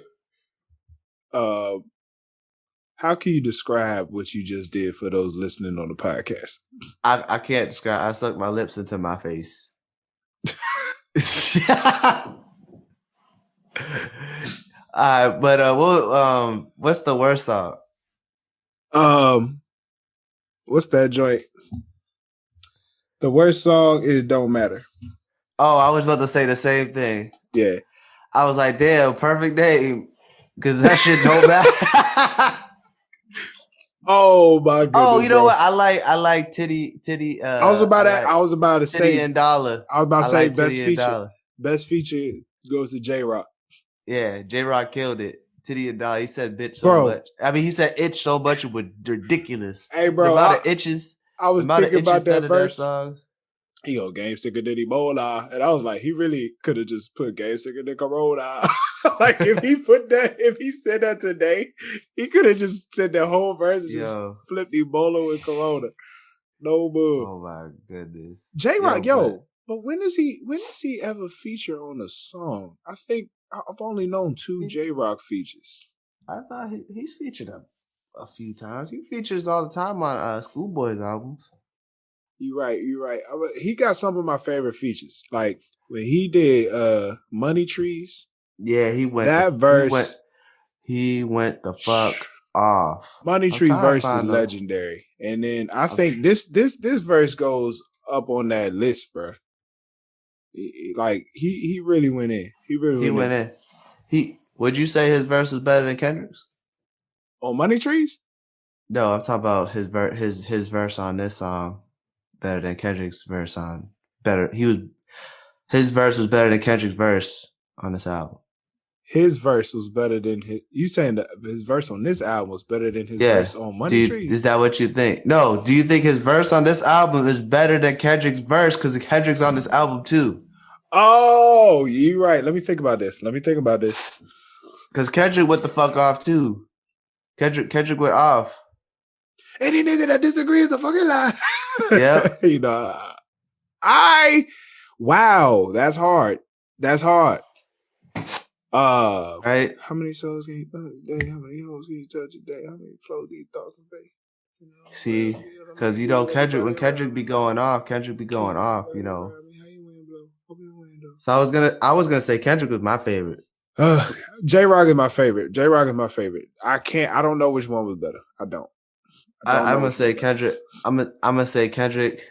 Speaker 1: How can you describe what you just did for those listening on the podcast?
Speaker 2: I can't describe. I sucked my lips into my face. All right, but what's the worst song?
Speaker 1: What's that joint? The worst song is "Don't Matter."
Speaker 2: Oh, I was about to say the same thing.
Speaker 1: Yeah,
Speaker 2: I was like, damn, perfect name, because that shit don't matter.
Speaker 1: Oh my goodness!
Speaker 2: Oh, you know what? I like titty.
Speaker 1: I was about to say
Speaker 2: Titty and Dollar.
Speaker 1: I was about to say
Speaker 2: like
Speaker 1: best feature. Best feature goes to J-Rock.
Speaker 2: Yeah, J-Rock killed it. Titty and Dollar. He said bitch so much. I mean, he said itch so much it was ridiculous.
Speaker 1: Hey, bro,
Speaker 2: the amount of itches.
Speaker 1: I was thinking about that verse.
Speaker 2: That song.
Speaker 1: He go game sicker than Ebola, and I was like, he really could have just put game sicker than Corona. Like if he said that today, he could have just said the whole verse and just flipped Ebola with Corona. No move.
Speaker 2: Oh my goodness.
Speaker 1: J-Rock, but when does he ever feature on a song? I think I've only known 2 J-Rock features.
Speaker 2: I thought he's featured a few times. He features all the time on Schoolboy's albums.
Speaker 1: You're right. He got some of my favorite features. Like when he did Money Trees.
Speaker 2: Yeah, he went
Speaker 1: that verse.
Speaker 2: He went the fuck off.
Speaker 1: Money Tree verse is legendary. And then I think this verse goes up on that list, bro. Like he really went in. He went
Speaker 2: in. Would you say his verse was better than Kendrick's?
Speaker 1: On Money Trees?
Speaker 2: No, I'm talking about his verse on this song better than Kendrick's verse on his verse was better than Kendrick's verse on this album.
Speaker 1: His verse was better than you saying that his verse on this album was better than his verse on Money Trees?
Speaker 2: Is that what you think? No. Do you think his verse on this album is better than Kendrick's verse because Kendrick's on this album too?
Speaker 1: Oh, you're right. Let me think about this.
Speaker 2: Because Kendrick went the fuck off too. Kendrick went off.
Speaker 1: Any nigga that disagrees is a fucking lie.
Speaker 2: Yeah.
Speaker 1: Wow, that's hard.
Speaker 2: Right?
Speaker 1: How many souls can you touch a day? How many hoes can you touch a day? How many flows do you thought convey?
Speaker 2: See, because Kendrick, when Kendrick be going off, So I was gonna say Kendrick was my favorite.
Speaker 1: J-Rock is my favorite. I don't know which one was better. I don't.
Speaker 2: I'm gonna say Kendrick. I'm gonna say Kendrick.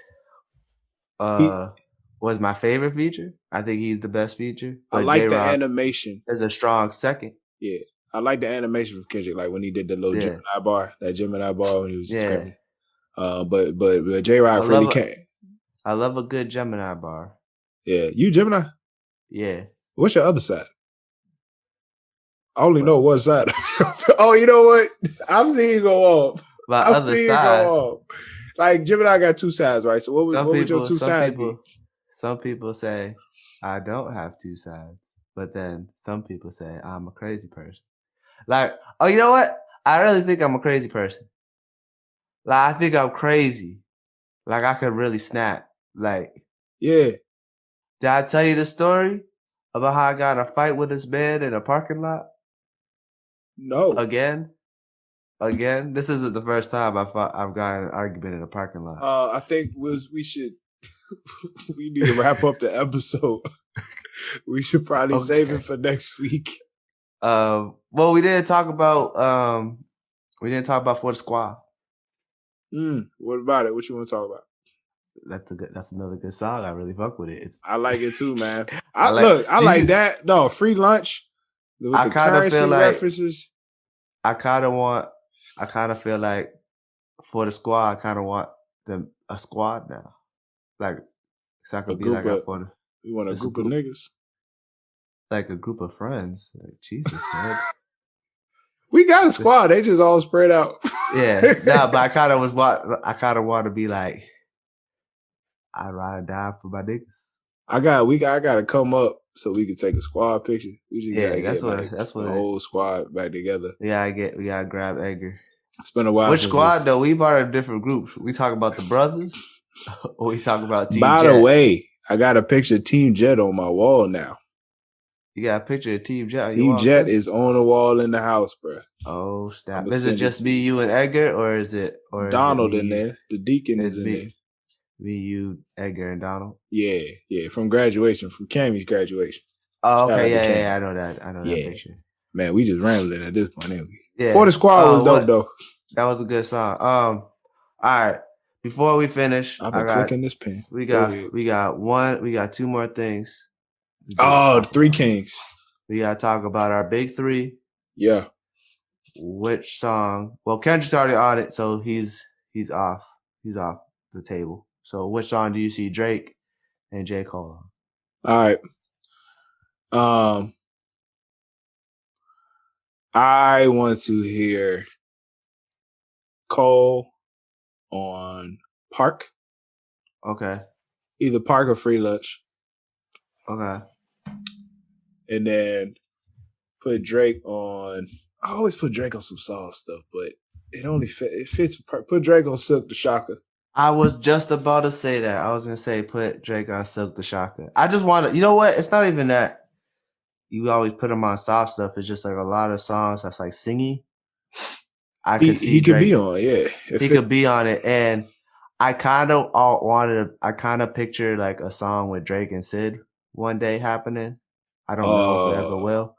Speaker 2: Was my favorite feature. I think he's the best feature.
Speaker 1: I like J-Rock the animation.
Speaker 2: Is a strong second.
Speaker 1: Yeah, I like the animation from Kendrick, like when he did the little Gemini bar when he was screaming. But J-Rock really can't.
Speaker 2: I love a good Gemini bar.
Speaker 1: Yeah, you Gemini?
Speaker 2: Yeah.
Speaker 1: What's your other side? I only know one side. Oh, you know what? I'm seeing you go off.
Speaker 2: My other side.
Speaker 1: Like Gemini got 2 sides, right? So what would your 2 sides be?
Speaker 2: Some people say I don't have 2 sides, but then some people say I'm a crazy person. Like, oh, you know what? I really think I'm a crazy person. Like, I think I'm crazy. Like, I could really snap. Like,
Speaker 1: yeah.
Speaker 2: Did I tell you the story about how I got in a fight with this man in a parking lot?
Speaker 1: No.
Speaker 2: Again? This isn't the first time I've gotten an argument in a parking lot.
Speaker 1: I think we should. We need to wrap up the episode. We should probably save it for next week.
Speaker 2: Well, we didn't talk about For the Squad.
Speaker 1: What about it? What you want to talk about?
Speaker 2: That's another good song. I really fuck with it.
Speaker 1: I like it too, man.
Speaker 2: I like.
Speaker 1: I like that. No, free lunch with
Speaker 2: I
Speaker 1: the
Speaker 2: kind of feel
Speaker 1: currency
Speaker 2: like
Speaker 1: references.
Speaker 2: I kind of feel like for the squad, I kind of want a squad now. Like, so I
Speaker 1: A
Speaker 2: could be
Speaker 1: group
Speaker 2: like I
Speaker 1: of
Speaker 2: for the
Speaker 1: you want a
Speaker 2: it's a
Speaker 1: group of
Speaker 2: group,
Speaker 1: niggas.
Speaker 2: like a group of friends. Like, Jesus, man.
Speaker 1: We got a squad. They just all spread out.
Speaker 2: Yeah, but I kind of want to be like, I ride and die for my niggas.
Speaker 1: I gotta come up so we can take a squad picture. We just
Speaker 2: Yeah,
Speaker 1: gotta get like the
Speaker 2: it.
Speaker 1: whole squad back together.
Speaker 2: We gotta grab Edgar.
Speaker 1: It's been a while.
Speaker 2: Which squad though? We part of different groups. We talk about the brothers, or we talk about Team
Speaker 1: By
Speaker 2: Jet.
Speaker 1: the way, I got a picture of Team Jet on my wall now.
Speaker 2: You got a picture of Team Jet.
Speaker 1: Team Jet is on the wall in the house, bro.
Speaker 2: Oh snap! Is it just me, you, and Edgar, or is it
Speaker 1: Donald
Speaker 2: me,
Speaker 1: in there? The Deacon is in there.
Speaker 2: Me, you, Edgar, and Donald.
Speaker 1: Yeah. From graduation, from Cammy's graduation.
Speaker 2: Oh, okay, yeah. I know that picture.
Speaker 1: Man, we just rambling at this point, ain't we?
Speaker 2: Yeah.
Speaker 1: For the squad was dope though.
Speaker 2: That was a good song. All right. Before we finish,
Speaker 1: I've been clicking this pen.
Speaker 2: We got two more things.
Speaker 1: Oh, the Three Kings.
Speaker 2: We gotta talk about our big three.
Speaker 1: Yeah.
Speaker 2: Which song? Well, Kendrick's already on it, so he's off. He's off the table. So which song do you see Drake and J. Cole on?
Speaker 1: All right. I want to hear Cole on Park.
Speaker 2: Okay.
Speaker 1: Either Park or Free Lunch.
Speaker 2: Okay.
Speaker 1: And then put Drake on. I always put Drake on some soft stuff, but it fits. Put Drake on Silk the Shocker.
Speaker 2: I was just about to say that. I was gonna say put Drake on Silk the Shocker. I just want to. You know what? It's not even that. You always put him on soft stuff. It's just like a lot of songs that's like singy. I could see
Speaker 1: he
Speaker 2: Drake,
Speaker 1: could be on, yeah.
Speaker 2: He could be on it, and I kind of picture like a song with Drake and Sid one day happening. I don't know if it ever will,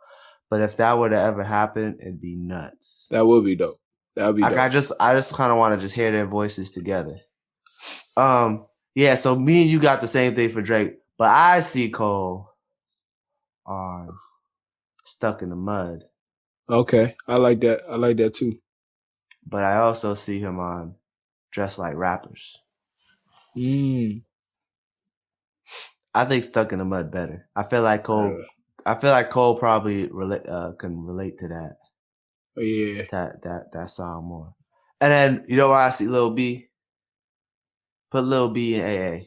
Speaker 2: but if that were to ever happen, it'd be nuts.
Speaker 1: That would be dope. That would be dope.
Speaker 2: I just kind of want to just hear their voices together. Yeah. So me and you got the same thing for Drake, but I see Cole on Stuck in the Mud.
Speaker 1: Okay, I like that. I like that too.
Speaker 2: But I also see him on Dressed Like Rappers. I think Stuck in the Mud better. I feel like Cole probably can relate to that.
Speaker 1: Oh, yeah.
Speaker 2: That song more. And then you know where I see Lil B? Put Lil B in AA.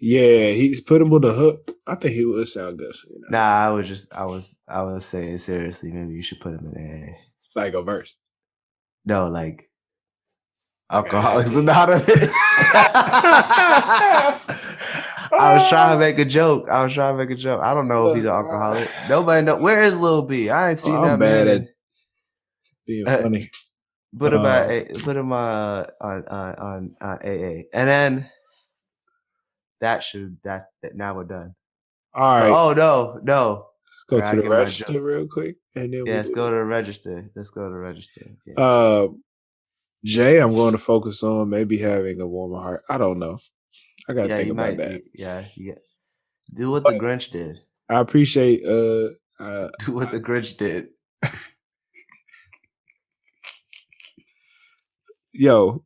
Speaker 1: Yeah, he's put him with the hook. I think he would sound good. You know?
Speaker 2: Nah, I was saying seriously, maybe you should put him in AA.
Speaker 1: Like a verse.
Speaker 2: No, like Alcoholics Anonymous. I was trying to make a joke. I don't know if he's an alcoholic. Nobody know. Where is Lil B? I ain't seen that man.
Speaker 1: I'm bad at being funny.
Speaker 2: Put him on AA, and then that now we're done.
Speaker 1: All right.
Speaker 2: Oh no.
Speaker 1: Let's go to the register real quick, and then
Speaker 2: let's go to the register.
Speaker 1: Yeah. Jay, I'm going to focus on maybe having a warmer heart. I don't know. I gotta think about that.
Speaker 2: Yeah. Do what the Grinch did.
Speaker 1: I appreciate
Speaker 2: do what the Grinch did.
Speaker 1: Yo,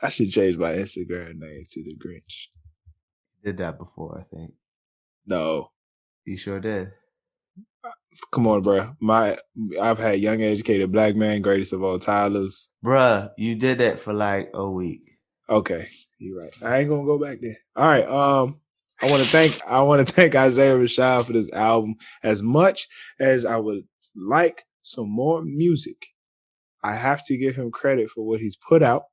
Speaker 1: I should change my Instagram name to the Grinch.
Speaker 2: Did that before, I think.
Speaker 1: No.
Speaker 2: You sure did.
Speaker 1: Come on, bro. I've had Young Educated Black Man, Greatest of All Tylers.
Speaker 2: Bruh, you did that for like a week.
Speaker 1: Okay, you're right. I ain't gonna go back there. All right. I want to thank Isaiah Rashad for this album. As much as I would like some more music, I have to give him credit for what he's put out.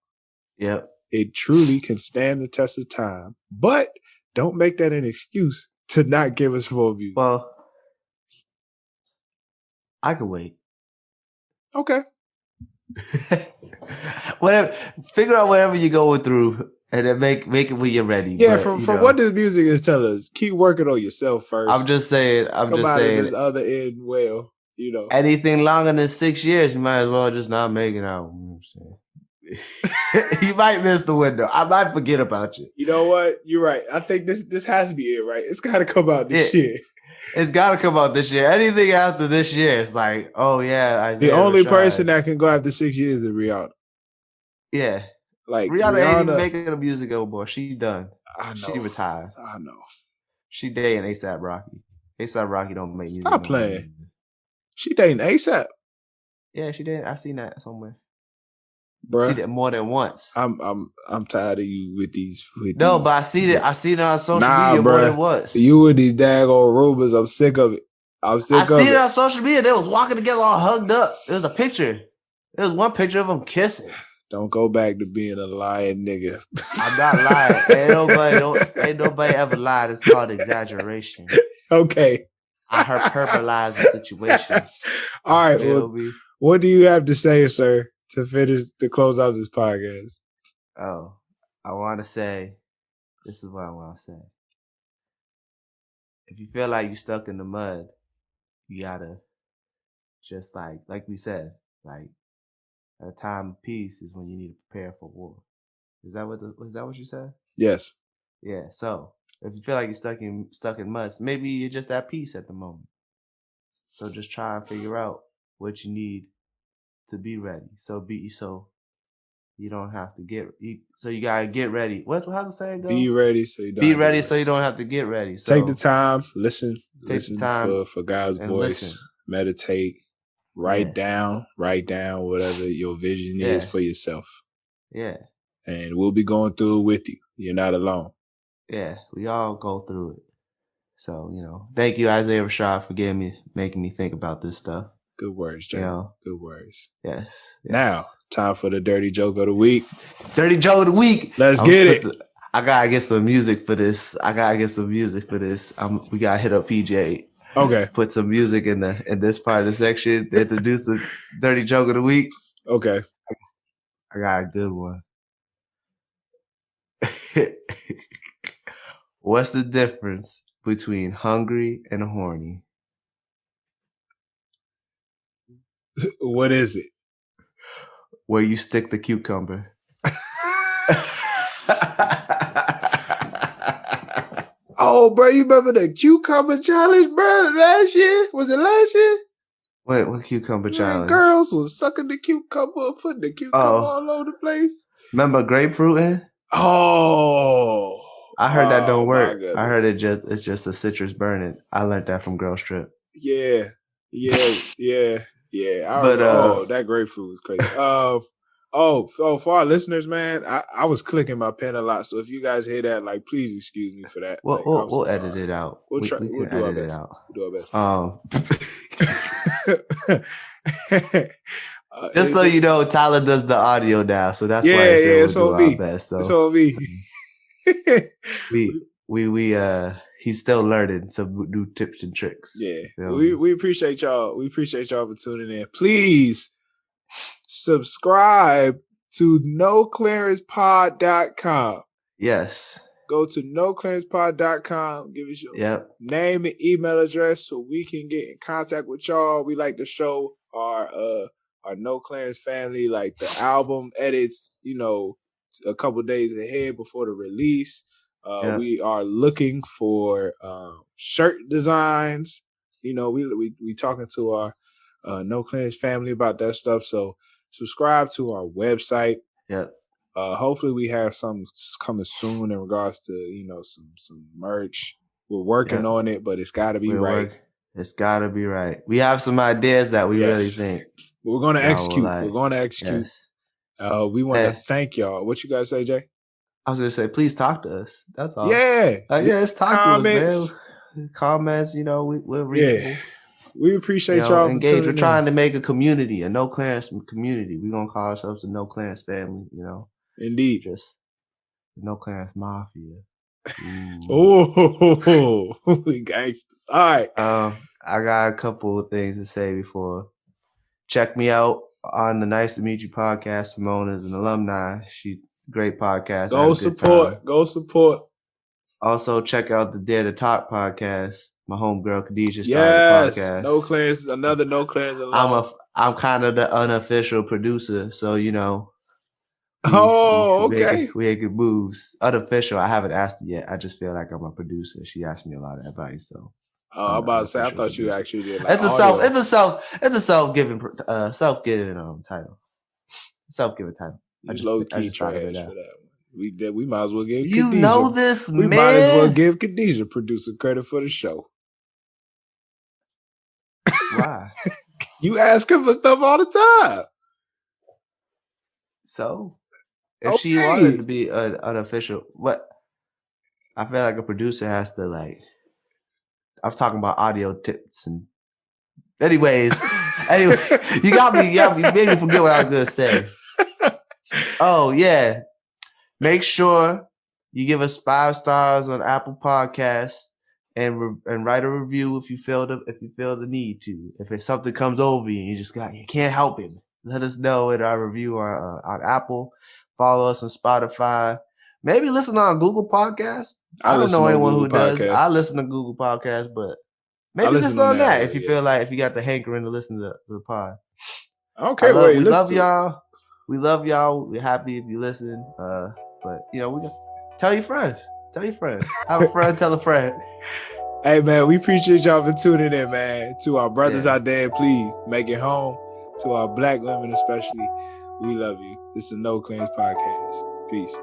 Speaker 2: Yep.
Speaker 1: It truly can stand the test of time. But don't make that an excuse to not give us more music.
Speaker 2: Well, I could wait.
Speaker 1: Okay.
Speaker 2: Figure out whatever you're going through and then make it when you're ready.
Speaker 1: Yeah, from what this music is telling us, keep working on yourself first.
Speaker 2: I'm just saying.
Speaker 1: Come out of this other end well. You know,
Speaker 2: anything longer than 6 years, you might as well just not make it out. You know what I'm saying? You might miss the window. I might forget about you.
Speaker 1: You know what? You're right. I think this has to be it, right? It's got to come out this year.
Speaker 2: It's got to come out this year. Anything after this year, it's like, oh yeah, Isaiah
Speaker 1: The only
Speaker 2: Rashad.
Speaker 1: person that can go after 6 years is Rihanna.
Speaker 2: Yeah.
Speaker 1: Like
Speaker 2: Rihanna ain't even making a music anymore. She's done.
Speaker 1: I know.
Speaker 2: She retired.
Speaker 1: I know.
Speaker 2: She dating ASAP Rocky. ASAP Rocky don't make music.
Speaker 1: Stop playing. She dating ASAP.
Speaker 2: Yeah, she did. I seen that somewhere.
Speaker 1: Bruh.
Speaker 2: See that more than once.
Speaker 1: I'm tired of you with these.
Speaker 2: No, but I see it. I seen it on social media more than once.
Speaker 1: You with these daggone rumors. I'm sick of it. I
Speaker 2: seen it on social media. They was walking together all hugged up. It was a picture. There was one picture of them kissing.
Speaker 1: Don't go back to being a lying nigga.
Speaker 2: I'm not lying. Ain't nobody ever lied. It's called exaggeration.
Speaker 1: Okay.
Speaker 2: I hyperbolize the situation.
Speaker 1: All right. Well, what do you have to say, sir, to close out this podcast?
Speaker 2: Oh, I want to say, this is what I want to say. If you feel like you're stuck in the mud, you gotta just like we said, like a time of peace is when you need to prepare for war. Is that what you said?
Speaker 1: Yes.
Speaker 2: Yeah. So if you feel like you're stuck in mud, maybe you're just at peace at the moment. So just try and figure out what you need to be ready. So you don't have to so you gotta get ready. How's the saying go?
Speaker 1: Be ready so you don't
Speaker 2: have to get ready. So
Speaker 1: take the time, listen for God's voice,
Speaker 2: listen.
Speaker 1: Meditate, write down whatever your vision is for yourself.
Speaker 2: Yeah.
Speaker 1: And we'll be going through it with you. You're not alone.
Speaker 2: Yeah, we all go through it. So, thank you, Isaiah Rashad, for making me think about this stuff.
Speaker 1: Good words, Jay. Good words.
Speaker 2: Yes.
Speaker 1: Now, time for the dirty joke of the week.
Speaker 2: Dirty joke of the week.
Speaker 1: Let's get it.
Speaker 2: I gotta get some music for this. We gotta hit up PJ.
Speaker 1: Okay.
Speaker 2: Put some music in this part of the section to introduce the dirty joke of the week.
Speaker 1: Okay.
Speaker 2: I got a good one. What's the difference between hungry and horny?
Speaker 1: What is it?
Speaker 2: Where you stick the cucumber.
Speaker 1: Oh, bro, you remember the cucumber challenge, bro? Last year? Was it last year?
Speaker 2: Wait, what cucumber challenge?
Speaker 1: Girls was sucking the cucumber, putting the cucumber all over the place.
Speaker 2: Remember grapefruit?
Speaker 1: Oh.
Speaker 2: I heard that don't work. I heard it's just a citrus burning. I learned that from Girl Strip.
Speaker 1: Yeah. That grapefruit was crazy. For our listeners, man, I was clicking my pen a lot. So if you guys hear that, please excuse me for that.
Speaker 2: We'll edit it out.
Speaker 1: We'll do our best. We'll do our best.
Speaker 2: Just so you know, Tyler does the audio now, so that's why I said we'll do our best. So he's still learning some new tips and tricks.
Speaker 1: Yeah, we appreciate y'all. We appreciate y'all for tuning in. Please subscribe to NoClearancePod.com.
Speaker 2: Yes.
Speaker 1: Go to NoClearancePod.com. Give us your name and email address so we can get in contact with y'all. We like to show our No Clearance family the album edits, a couple days ahead before the release. We are looking for shirt designs. We talking to our No Clearance family about that stuff. So subscribe to our website.
Speaker 2: Yeah.
Speaker 1: Hopefully we have some coming soon in regards to some merch. We're working on it, but it's got to be right.
Speaker 2: It's got to be right. We have some ideas that we really think
Speaker 1: we're going to execute. We're going to execute. Yes. We want to thank y'all. What you guys say, Jay?
Speaker 2: I was going to say, please talk to us. That's all.
Speaker 1: Yeah.
Speaker 2: Let's talk to us, man. Comments, we're reachable.
Speaker 1: Yeah. We appreciate y'all
Speaker 2: engaged. We're trying to make a community, a No Clearance community. We're going to call ourselves the No Clearance family,
Speaker 1: Indeed.
Speaker 2: Just the No Clearance Mafia.
Speaker 1: Oh, we gangsters. All right.
Speaker 2: I got a couple of things to say before. Check me out on the Nice to Meet You podcast. Simone is an alumni. She great podcast.
Speaker 1: Go support.
Speaker 2: Also check out the Dare to Talk podcast. My homegirl Khadijah started the
Speaker 1: Yes,
Speaker 2: podcast.
Speaker 1: no clearance, another no clearance alone.
Speaker 2: I'm kind of the unofficial producer, so you know.
Speaker 1: Okay.
Speaker 2: We make good moves. Unofficial, I haven't asked it yet. I just feel like I'm a producer. She asked me a lot of advice, so
Speaker 1: I'm
Speaker 2: I'm the
Speaker 1: about to say, I
Speaker 2: unofficial
Speaker 1: thought you
Speaker 2: producer.
Speaker 1: actually did like audio.
Speaker 2: It's a self-given title. Self-given title.
Speaker 1: You
Speaker 2: I
Speaker 1: low key
Speaker 2: just thought of it
Speaker 1: trash
Speaker 2: now.
Speaker 1: for that one. We might as well give
Speaker 2: You
Speaker 1: Khadijah.
Speaker 2: know this,
Speaker 1: We
Speaker 2: man.
Speaker 1: might as well give Khadijah producer credit for the show.
Speaker 2: Why?
Speaker 1: You ask her for stuff all the time.
Speaker 2: So, if she wanted to be an unofficial, what? I feel like a producer has to like. I was talking about audio tips and. Anyways, you got me. You made me forget what I was gonna say. Oh yeah, make sure you give us 5 stars on Apple Podcasts and write a review if you feel the need to. If it's something comes over you, you can't help it. Let us know in our review on Apple. Follow us on Spotify. Maybe listen on Google Podcasts. I don't know anyone who does. I listen to Google Podcasts, but maybe listen on that if you feel like if you got the hankering to listen to the pod.
Speaker 1: Okay,
Speaker 2: we love y'all. We love y'all. We're happy if you listen. But you know, we got tell your friends. Tell your friends. Have a friend. Tell a friend.
Speaker 1: Hey man, we appreciate y'all for tuning in, man. To our brothers out there, please make it home. To our black women especially, we love you. This is No Claims Podcast. Peace.